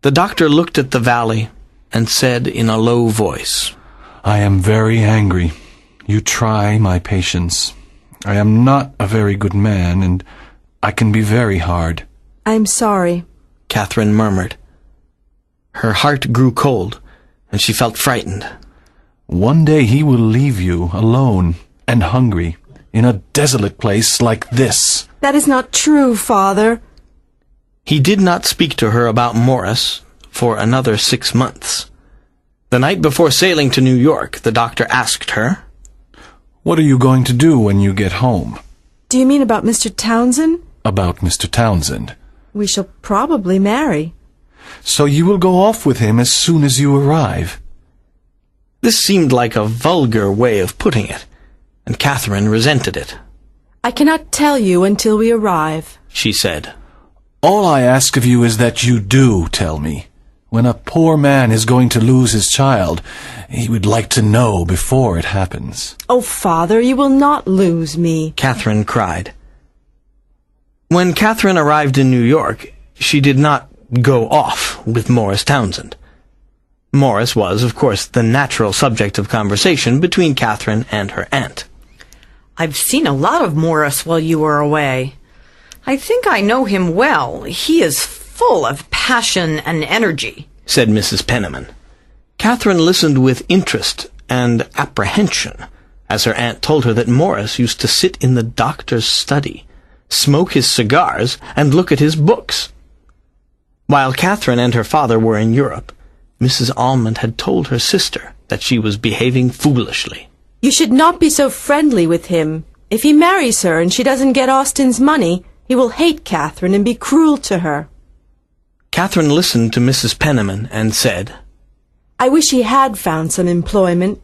The doctor looked at the valley and said in a low voice, I am very angry. You try my patience. I am not a very good man, and I can be very hard. I'm sorry, Catherine murmured. Her heart grew cold, and she felt frightened. One day he will leave you alone and hungry in a desolate place like this. That is not true, Father. He did not speak to her about Morris for another 6 months. The night before sailing to New York, the doctor asked her, What are you going to do when you get home? Do you mean about Mr. Townsend? About Mr. Townsend. We shall probably marry. So you will go off with him as soon as you arrive? This seemed like a vulgar way of putting it, and Catherine resented it. I cannot tell you until we arrive, she said. All I ask of you is that you do tell me. When a poor man is going to lose his child, he would like to know before it happens. Oh, Father, you will not lose me, Catherine cried. When Catherine arrived in New York, she did not go off with Morris Townsend. Morris was, of course, the natural subject of conversation between Catherine and her aunt. I've seen a lot of Morris while you were away. I think I know him well. He is full of passion and energy, said Mrs. Penniman. Catherine listened with interest and apprehension as her aunt told her that Morris used to sit in the doctor's study, smoke his cigars, and look at his books. While Catherine and her father were in Europe, Mrs. Almond had told her sister that she was behaving foolishly. You should not be so friendly with him. If he marries her and she doesn't get Austin's money, he will hate Catherine and be cruel to her. Catherine listened to Mrs. Penniman and said, I wish he had found some employment.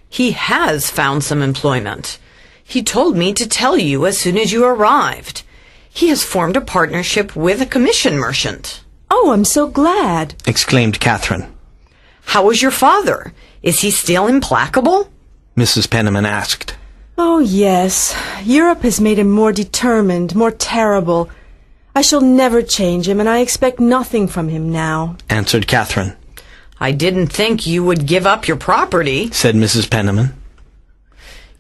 He has found some employment. He told me to tell you as soon as you arrived. He has formed a partnership with a commission merchant. Oh, I'm so glad, exclaimed Catherine. How is your father? Is he still implacable? Mrs. Penniman asked. Oh, yes. Europe has made him more determined, more terrible. I shall never change him, and I expect nothing from him now, answered Catherine. I didn't think you would give up your property, said Mrs. Penniman.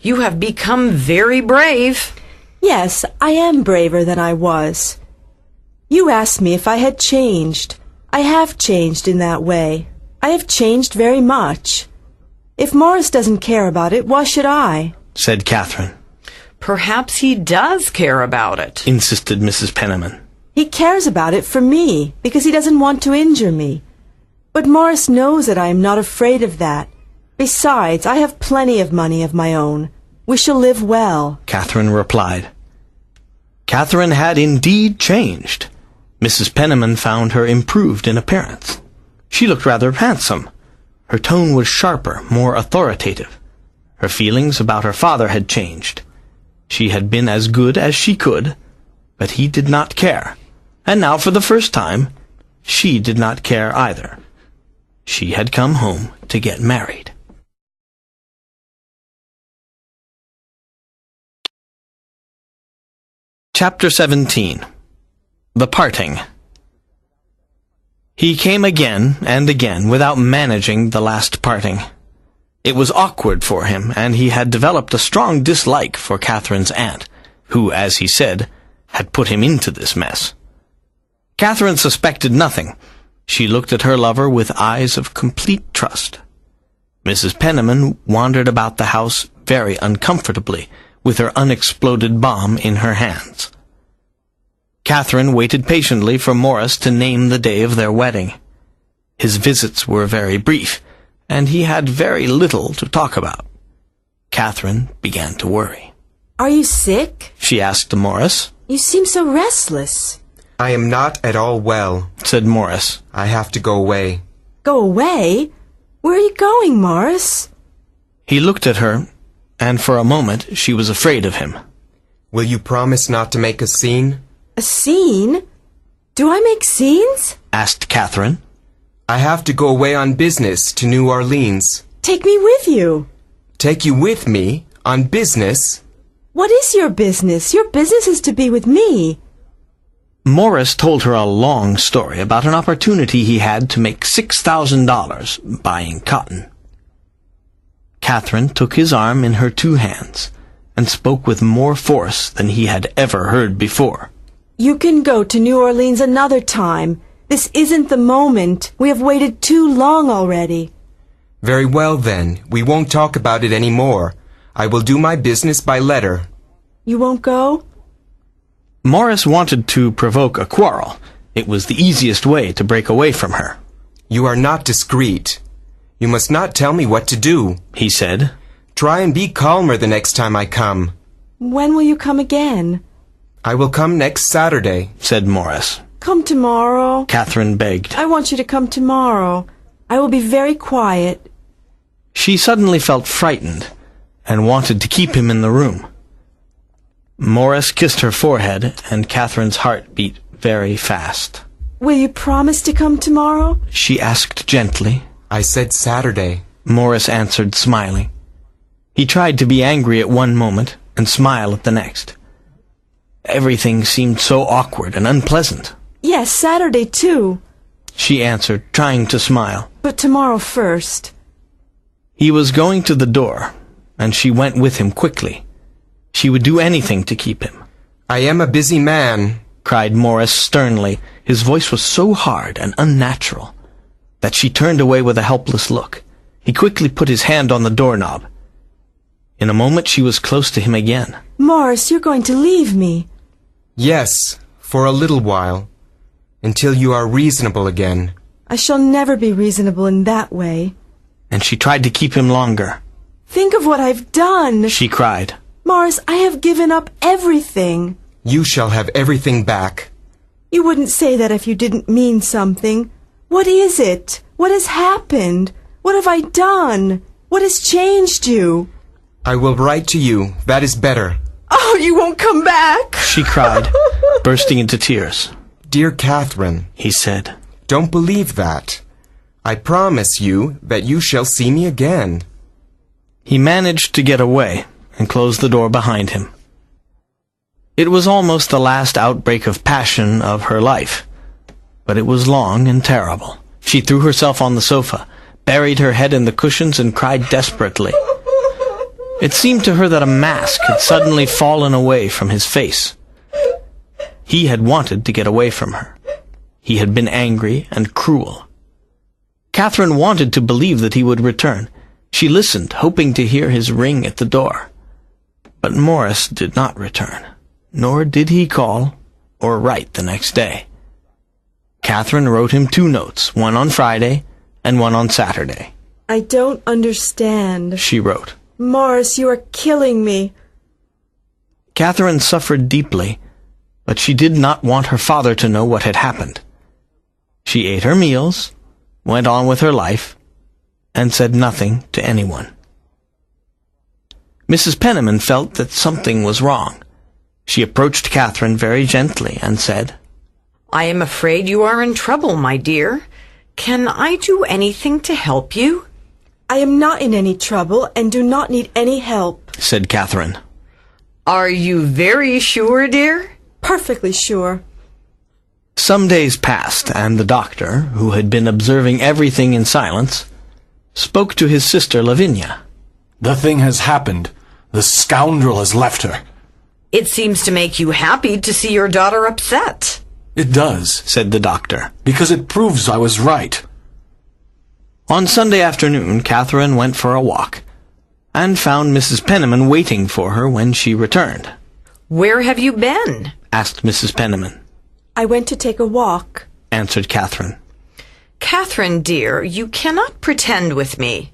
You have become very brave. Yes, I am braver than I was. You asked me if I had changed. I have changed in that way. I have changed very much. If Morris doesn't care about it, why should I? Said Catherine. Perhaps he does care about it, insisted Mrs. Penniman. He cares about it for me, because he doesn't want to injure me. But Morris knows that I am not afraid of that. Besides, I have plenty of money of my own. We shall live well, Catherine replied. Catherine had indeed changed. Mrs. Penniman found her improved in appearance. She looked rather handsome. Her tone was sharper, more authoritative. Her feelings about her father had changed. She had been as good as she could, but he did not care. And now, for the first time, she did not care either. She had come home to get married. Chapter 17. The Parting. He came again and again without managing the last parting. It was awkward for him, and he had developed a strong dislike for Catherine's aunt, who, as he said, had put him into this mess. Catherine suspected nothing. She looked at her lover with eyes of complete trust. Mrs. Penniman wandered about the house very uncomfortably, with her unexploded bomb in her hands. Catherine waited patiently for Morris to name the day of their wedding. His visits were very brief, and he had very little to talk about. Catherine began to worry. Are you sick? She asked Morris. You seem so restless. I am not at all well, said Morris. I have to go away. Go away? Where are you going, Morris? He looked at her, and for a moment she was afraid of him. Will you promise not to make a scene? A scene? Do I make scenes? Asked Catherine. I have to go away on business to New Orleans. Take me with you. Take you with me? On business? What is your business? Your business is to be with me. Morris told her a long story about an opportunity he had to make $6,000 buying cotton. Catherine took his arm in her two hands and spoke with more force than he had ever heard before. You can go to New Orleans another time. This isn't the moment. We have waited too long already. Very well, then. We won't talk about it any more. I will do my business by letter. You won't go? Morris wanted to provoke a quarrel. It was the easiest way to break away from her. You are not discreet. You must not tell me what to do, he said. Try and be calmer the next time I come. When will you come again? I will come next Saturday, said Morris. Come tomorrow. Catherine begged. I want you to come tomorrow. I will be very quiet. She suddenly felt frightened and wanted to keep him in the room. Morris kissed her forehead, and Catherine's heart beat very fast. Will you promise to come tomorrow? She asked gently. I said Saturday, Morris answered, smiling. He tried to be angry at one moment and smile at the next. Everything seemed so awkward and unpleasant. Yes, Saturday too, she answered, trying to smile. But tomorrow first. He was going to the door, and she went with him quickly. She would do anything to keep him. I am a busy man, cried Morris sternly. His voice was so hard and unnatural that she turned away with a helpless look. He quickly put his hand on the doorknob. In a moment she was close to him again. Morris, you're going to leave me. Yes, for a little while, until you are reasonable again. I shall never be reasonable in that way. And she tried to keep him longer. Think of what I've done, she cried. Morris, I have given up everything. You shall have everything back. You wouldn't say that if you didn't mean something. What is it? What has happened? What have I done? What has changed you? I will write to you. That is better. Oh, you won't come back, she cried, bursting into tears. Dear Catherine, he said, don't believe that. I promise you that you shall see me again. He managed to get away and closed the door behind him. It was almost the last outbreak of passion of her life, but it was long and terrible. She threw herself on the sofa buried her head in the cushions, and cried desperately. It seemed to her that a mask had suddenly fallen away from his face. He had wanted to get away from her. He had been angry and cruel. Catherine wanted to believe that he would return. She listened, hoping to hear his ring at the door. But Morris did not return, nor did he call or write the next day. Catherine wrote him 2 notes, one on Friday and one on Saturday. I don't understand, she wrote. Morris, you are killing me. Catherine suffered deeply, but she did not want her father to know what had happened. She ate her meals, went on with her life, and said nothing to anyone. Mrs. Penniman felt that something was wrong. She approached Catherine very gently and said, I am afraid you are in trouble, my dear. Can I do anything to help you? I am not in any trouble and do not need any help, said Catherine. Are you very sure, dear? Perfectly sure. Some days passed, and the doctor, who had been observing everything in silence, spoke to his sister Lavinia. The thing has happened. The scoundrel has left her. It seems to make you happy to see your daughter upset. It does, said the doctor, because it proves I was right. On Sunday afternoon, Catherine went for a walk, and found Mrs. Penniman waiting for her when she returned. Where have you been? asked Mrs. Penniman. I went to take a walk, answered Catherine. Catherine, dear, you cannot pretend with me.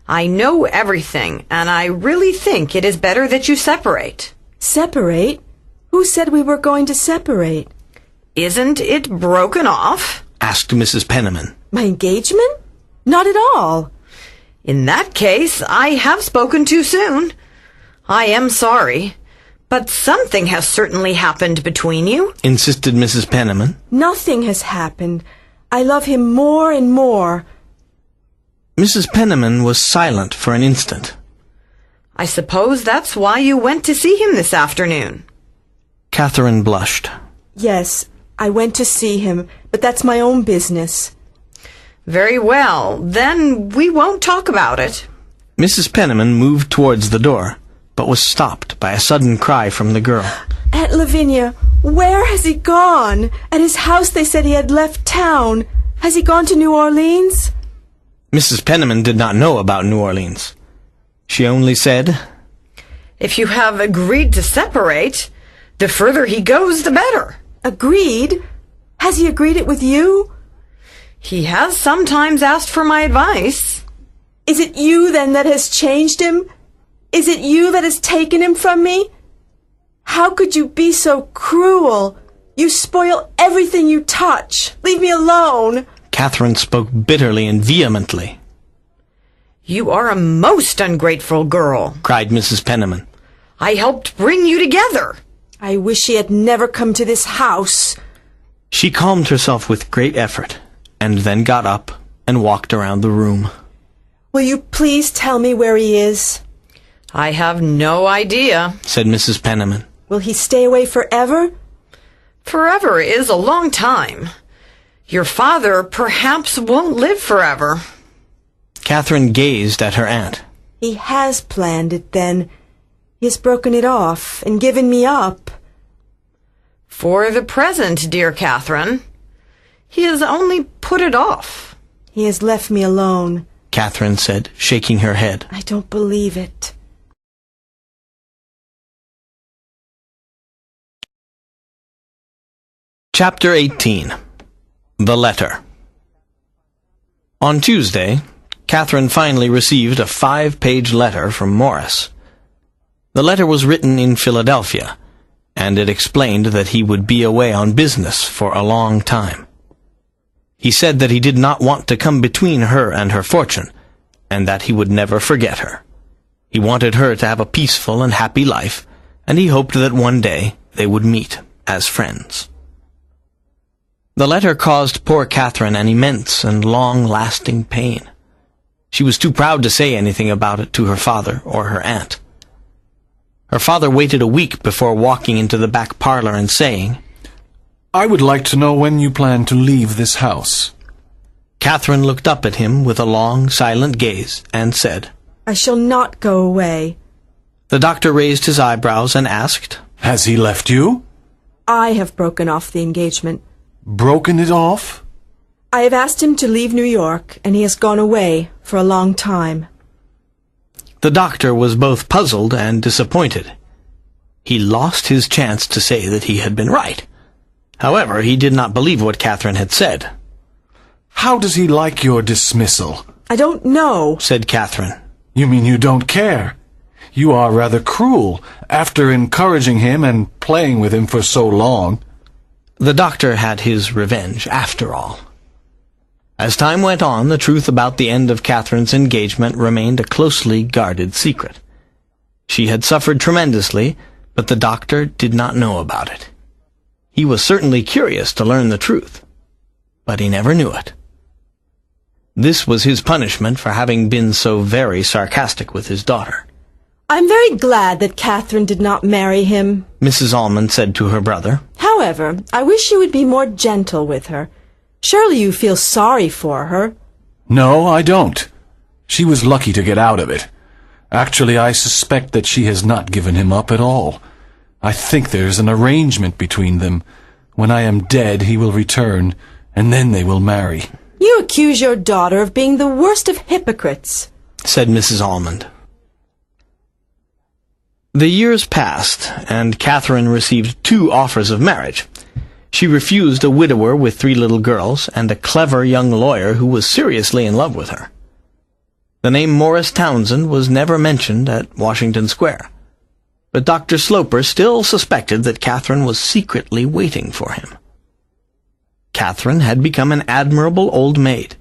I know everything, and I really think it is better that you separate. Separate? Who said we were going to separate? Isn't it broken off? asked Mrs. Penniman. My engagement? Not at all. In that case, I have spoken too soon. I am sorry, but something has certainly happened between you, insisted Mrs. Penniman. Nothing has happened. I love him more and more. Mrs. Penniman was silent for an instant. I suppose that's why you went to see him this afternoon. Catherine blushed. Yes, I went to see him, but that's my own business. Very well, then we won't talk about it. Mrs. Penniman moved towards the door, but was stopped by a sudden cry from the girl. Aunt Lavinia, where has he gone? At his house they said he had left town. Has he gone to New Orleans? Mrs. Penniman did not know about New Orleans. She only said, If you have agreed to separate, the further he goes, the better. Agreed? Has he agreed it with you? He has sometimes asked for my advice. Is it you, then, that has changed him? Is it you that has taken him from me? How could you be so cruel? You spoil everything you touch. Leave me alone. Catherine spoke bitterly and vehemently. You are a most ungrateful girl, cried Mrs. Penniman. I helped bring you together. I wish he had never come to this house. She calmed herself with great effort, and then got up and walked around the room. Will you please tell me where he is? I have no idea, said Mrs. Penniman. Will he stay away forever? Forever is a long time. Your father perhaps won't live forever. Catherine gazed at her aunt. He has planned it, then. He has broken it off and given me up. For the present, dear Catherine. He has only put it off. He has left me alone, Catherine said, shaking her head. I don't believe it. Chapter 18. The Letter. On Tuesday, Catherine finally received a 5-page letter from Morris. The letter was written in Philadelphia, and it explained that he would be away on business for a long time. He said that he did not want to come between her and her fortune, and that he would never forget her. He wanted her to have a peaceful and happy life, and he hoped that one day they would meet as friends. The letter caused poor Catherine an immense and long-lasting pain. She was too proud to say anything about it to her father or her aunt. Her father waited a week before walking into the back parlor and saying, I would like to know when you plan to leave this house. Catherine looked up at him with a long, silent gaze and said, I shall not go away. The doctor raised his eyebrows and asked, Has he left you? I have broken off the engagement. Broken it off? I have asked him to leave New York, and he has gone away for a long time. The doctor was both puzzled and disappointed. He lost his chance to say that he had been right. However, he did not believe what Catherine had said. How does he like your dismissal? I don't know, said Catherine. You mean you don't care? You are rather cruel, after encouraging him and playing with him for so long. The doctor had his revenge, after all. As time went on, the truth about the end of Catherine's engagement remained a closely guarded secret. She had suffered tremendously, but the doctor did not know about it. He was certainly curious to learn the truth, but he never knew it. This was his punishment for having been so very sarcastic with his daughter. I'm very glad that Catherine did not marry him, Mrs. Almond said to her brother. However, I wish you would be more gentle with her. Surely you feel sorry for her. No, I don't. She was lucky to get out of it. Actually, I suspect that she has not given him up at all. I think there's an arrangement between them. When I am dead, he will return, and then they will marry. You accuse your daughter of being the worst of hypocrites, said Mrs. Almond. The years passed, and Catherine received 2 offers of marriage. She refused a widower with 3 little girls and a clever young lawyer who was seriously in love with her. The name Morris Townsend was never mentioned at Washington Square, but Dr. Sloper still suspected that Catherine was secretly waiting for him. Catherine had become an admirable old maid.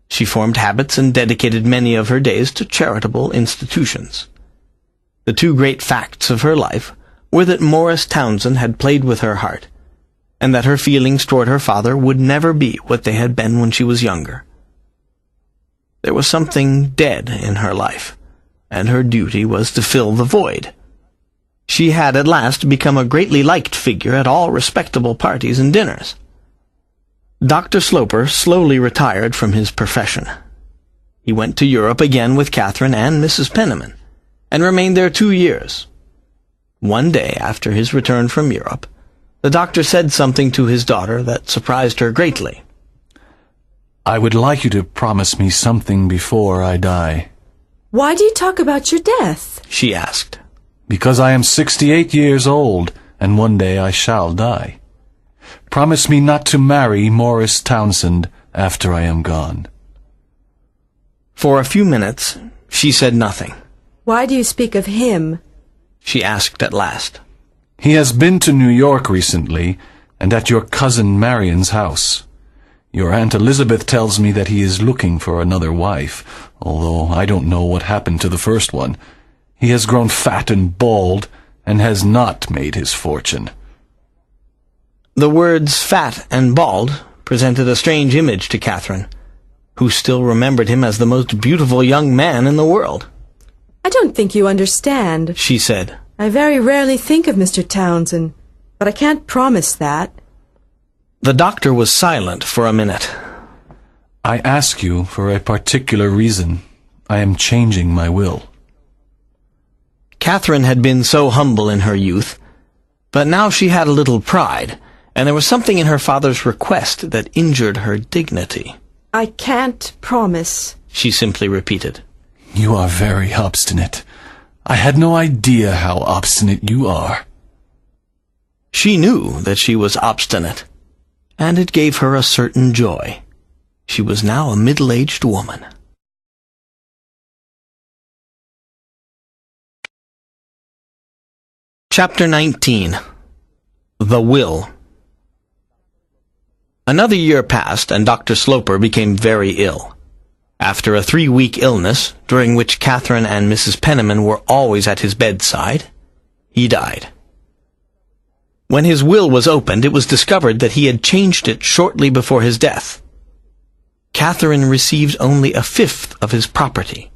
She formed habits and dedicated many of her days to charitable institutions. The 2 great facts of her life were that Morris Townsend had played with her heart, and that her feelings toward her father would never be what they had been when she was younger. There was something dead in her life, and her duty was to fill the void. She had at last become a greatly liked figure at all respectable parties and dinners. Dr. Sloper slowly retired from his profession. He went to Europe again with Catherine and Mrs. Penniman, and remained there 2 years. One day after his return from Europe, the doctor said something to his daughter that surprised her greatly. I would like you to promise me something before I die. Why do you talk about your death? She asked. Because I am 68 years old, and one day I shall die. Promise me not to marry Morris Townsend after I am gone. For a few minutes, she said nothing. Why do you speak of him? She asked at last. He has been to New York recently, and at your cousin Marion's house. Your Aunt Elizabeth tells me that he is looking for another wife, although I don't know what happened to the first one. He has grown fat and bald, and has not made his fortune. The words fat and bald presented a strange image to Catherine, who still remembered him as the most beautiful young man in the world. I don't think you understand, she said. I very rarely think of Mr. Townsend, but I can't promise that. The doctor was silent for a minute. I ask you for a particular reason. I am changing my will. Catherine had been so humble in her youth, but now she had a little pride, and there was something in her father's request that injured her dignity. I can't promise, she simply repeated. You are very obstinate. I had no idea how obstinate you are. She knew that she was obstinate, and it gave her a certain joy. She was now a middle-aged woman. Chapter 19. The Will. Another year passed, and Dr. Sloper became very ill. After a 3-week illness, during which Catherine and Mrs. Penniman were always at his bedside, he died. When his will was opened, it was discovered that he had changed it shortly before his death. Catherine received only 1/5 of his property.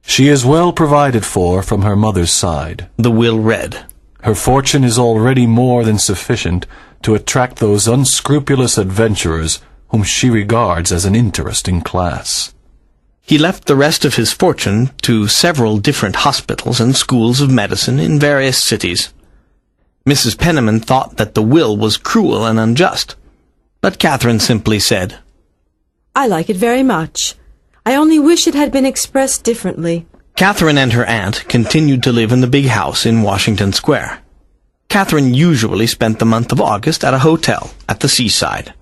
She is well provided for from her mother's side, the will read. Her fortune is already more than sufficient to attract those unscrupulous adventurers whom she regards as an interesting class. He left the rest of his fortune to several different hospitals and schools of medicine in various cities. Mrs. Penniman thought that the will was cruel and unjust, but Catherine simply said, I like it very much. I only wish it had been expressed differently. Catherine and her aunt continued to live in the big house in Washington Square. Catherine usually spent the month of August at a hotel at the seaside.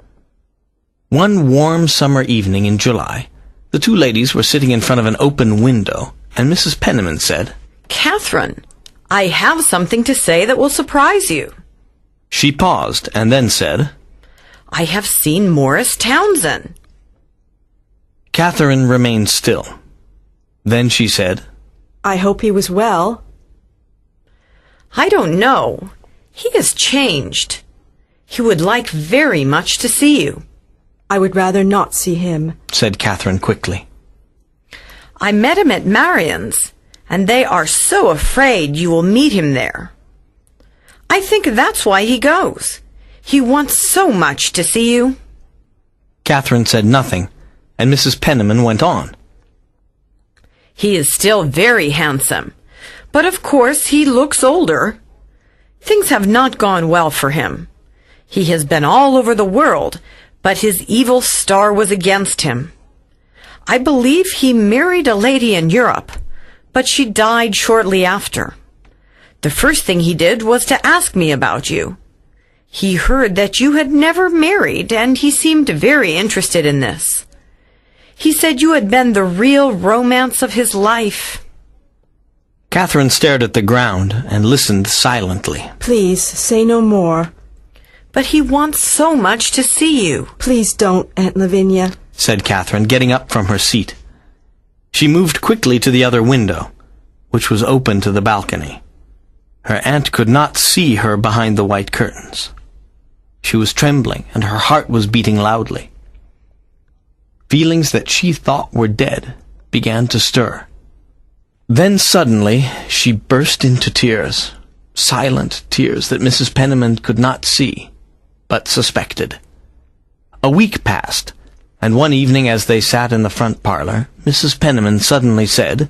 One warm summer evening in July, the two ladies were sitting in front of an open window, and Mrs. Penniman said, Catherine, I have something to say that will surprise you. She paused and then said, I have seen Morris Townsend. Catherine remained still. Then she said, I hope he was well. I don't know. He has changed. He would like very much to see you. I would rather not see him, said Catherine quickly. I met him at Marion's, and they are so afraid you will meet him there. I think that's why he goes. He wants so much to see you. Catherine said nothing, and Mrs. Penniman went on. He is still very handsome, but of course he looks older. Things have not gone well for him. He has been all over the world, but his evil star was against him. I believe he married a lady in Europe, but she died shortly after. The first thing he did was to ask me about you. He heard that you had never married, and he seemed very interested in this. He said you had been the real romance of his life. Catherine stared at the ground and listened silently. Please, say no more. But he wants so much to see you. Please don't, Aunt Lavinia, said Catherine, getting up from her seat. She moved quickly to the other window, which was open to the balcony. Her aunt could not see her behind the white curtains. She was trembling, and her heart was beating loudly. Feelings that she thought were dead began to stir. Then suddenly she burst into tears, silent tears that Mrs. Penniman could not see, but suspected. A week passed, and one evening as they sat in the front parlor, Mrs. Penniman suddenly said,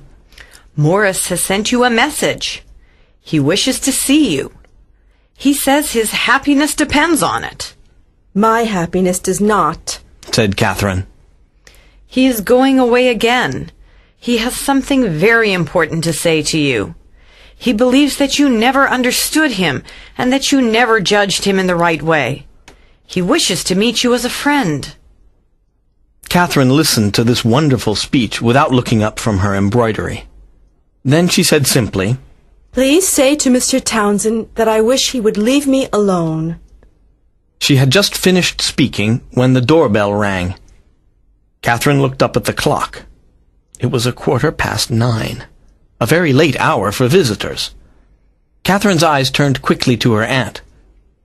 Morris has sent you a message. He wishes to see you. He says his happiness depends on it. My happiness does not, said Catherine. He is going away again. He has something very important to say to you. He believes that you never understood him and that you never judged him in the right way. He wishes to meet you as a friend. Catherine listened to this wonderful speech without looking up from her embroidery. Then she said simply, Please say to Mr. Townsend that I wish he would leave me alone. She had just finished speaking when the doorbell rang. Catherine looked up at the clock. It was 9:15, a very late hour for visitors. Catherine's eyes turned quickly to her aunt,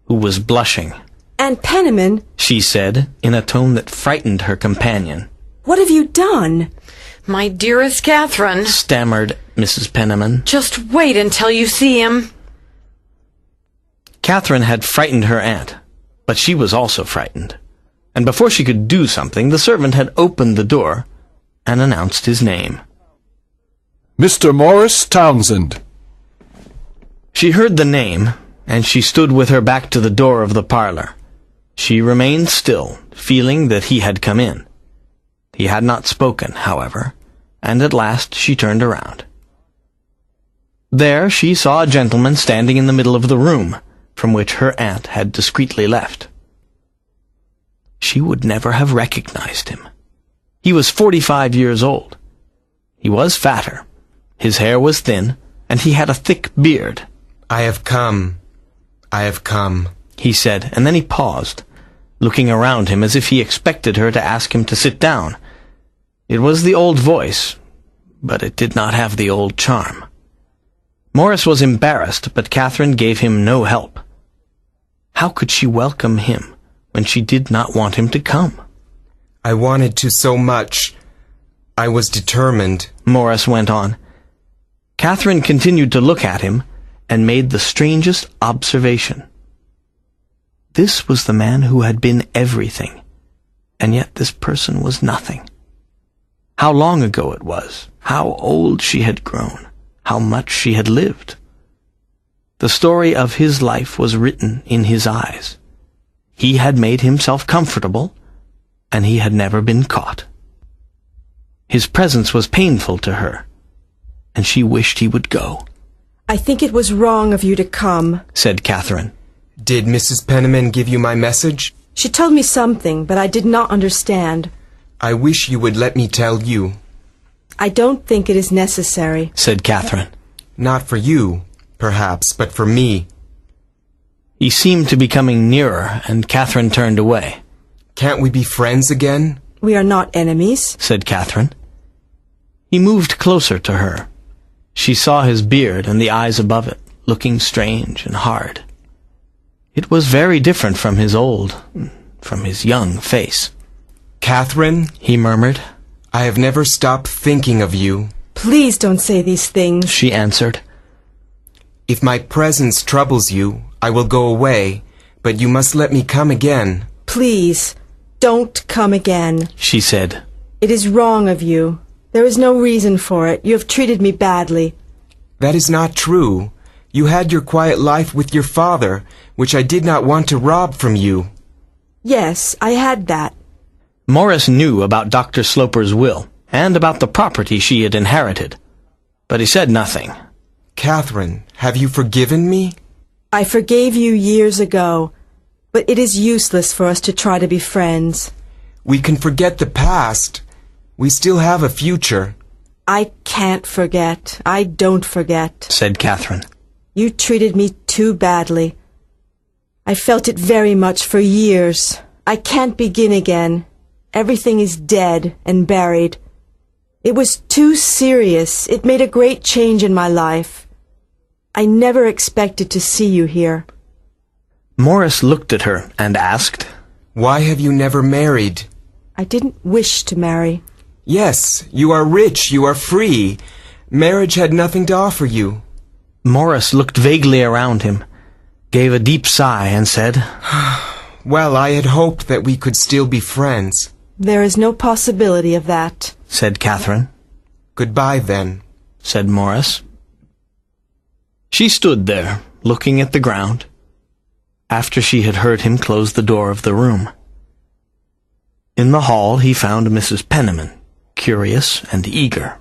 who was blushing. Aunt Penniman, she said, in a tone that frightened her companion. What have you done? My dearest Catherine, stammered Mrs. Penniman. Just wait until you see him. Catherine had frightened her aunt, but she was also frightened. And before she could do something, the servant had opened the door and announced his name. Mr. Morris Townsend. She heard the name, and she stood with her back to the door of the parlor. She remained still, feeling that he had come in. He had not spoken, however, and at last she turned around. There she saw a gentleman standing in the middle of the room, from which her aunt had discreetly left. She would never have recognized him. He was 45 years old. He was fatter. His hair was thin, and he had a thick beard. I have come, he said, and then he paused, looking around him as if he expected her to ask him to sit down. It was the old voice, but it did not have the old charm. Morris was embarrassed, but Catherine gave him no help. How could she welcome him when she did not want him to come? I wanted to so much. I was determined, Morris went on. Catherine continued to look at him and made the strangest observation. This was the man who had been everything, and yet this person was nothing. How long ago it was, how old she had grown, how much she had lived. The story of his life was written in his eyes. He had made himself comfortable, and he had never been caught. His presence was painful to her, and she wished he would go. I think it was wrong of you to come, said Catherine. Did Mrs. Penniman give you my message? She told me something, but I did not understand. I wish you would let me tell you. I don't think it is necessary, said Catherine. Not for you, perhaps, but for me. He seemed to be coming nearer, and Catherine turned away. Can't we be friends again? We are not enemies, said Catherine. He moved closer to her. She saw his beard and the eyes above it, looking strange and hard. It was very different from his young face. Catherine, he murmured. I have never stopped thinking of you. Please don't say these things, she answered. If my presence troubles you, I will go away, but you must let me come again. Please, don't come again, she said. It is wrong of you. There is no reason for it. You have treated me badly. That is not true. You had your quiet life with your father, which I did not want to rob from you. Yes, I had that. Morris knew about Dr. Sloper's will, and about the property she had inherited, but he said nothing. Catherine, have you forgiven me? I forgave you years ago, but it is useless for us to try to be friends. We can forget the past. We still have a future. I can't forget. I don't forget, said Catherine. You treated me too badly. I felt it very much for years. I can't begin again. Everything is dead and buried. It was too serious. It made a great change in my life. I never expected to see you here. Morris looked at her and asked, Why have you never married? I didn't wish to marry. Yes, you are rich, you are free. Marriage had nothing to offer you. Morris looked vaguely around him, gave a deep sigh, and said, Well, I had hoped that we could still be friends. There is no possibility of that, said Catherine. Goodbye, then, said Morris. She stood there, looking at the ground, after she had heard him close the door of the room. In the hall he found Mrs. Penniman, curious and eager.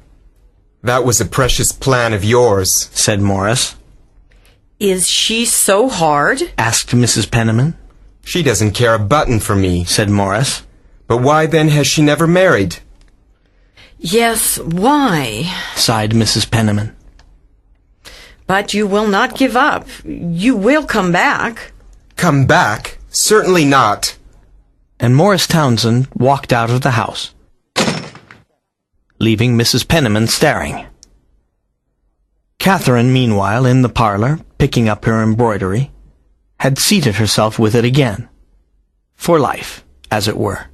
That was a precious plan of yours, said Morris. Is she so hard? asked Mrs. Penniman. She doesn't care a button for me, said Morris. But why then has she never married? Yes, why? sighed Mrs. Penniman. But you will not give up. You will come back. Come back? Certainly not. And Morris Townsend walked out of the house, leaving Mrs. Penniman staring. Catherine, meanwhile, in the parlor, picking up her embroidery, had seated herself with it again, for life, as it were.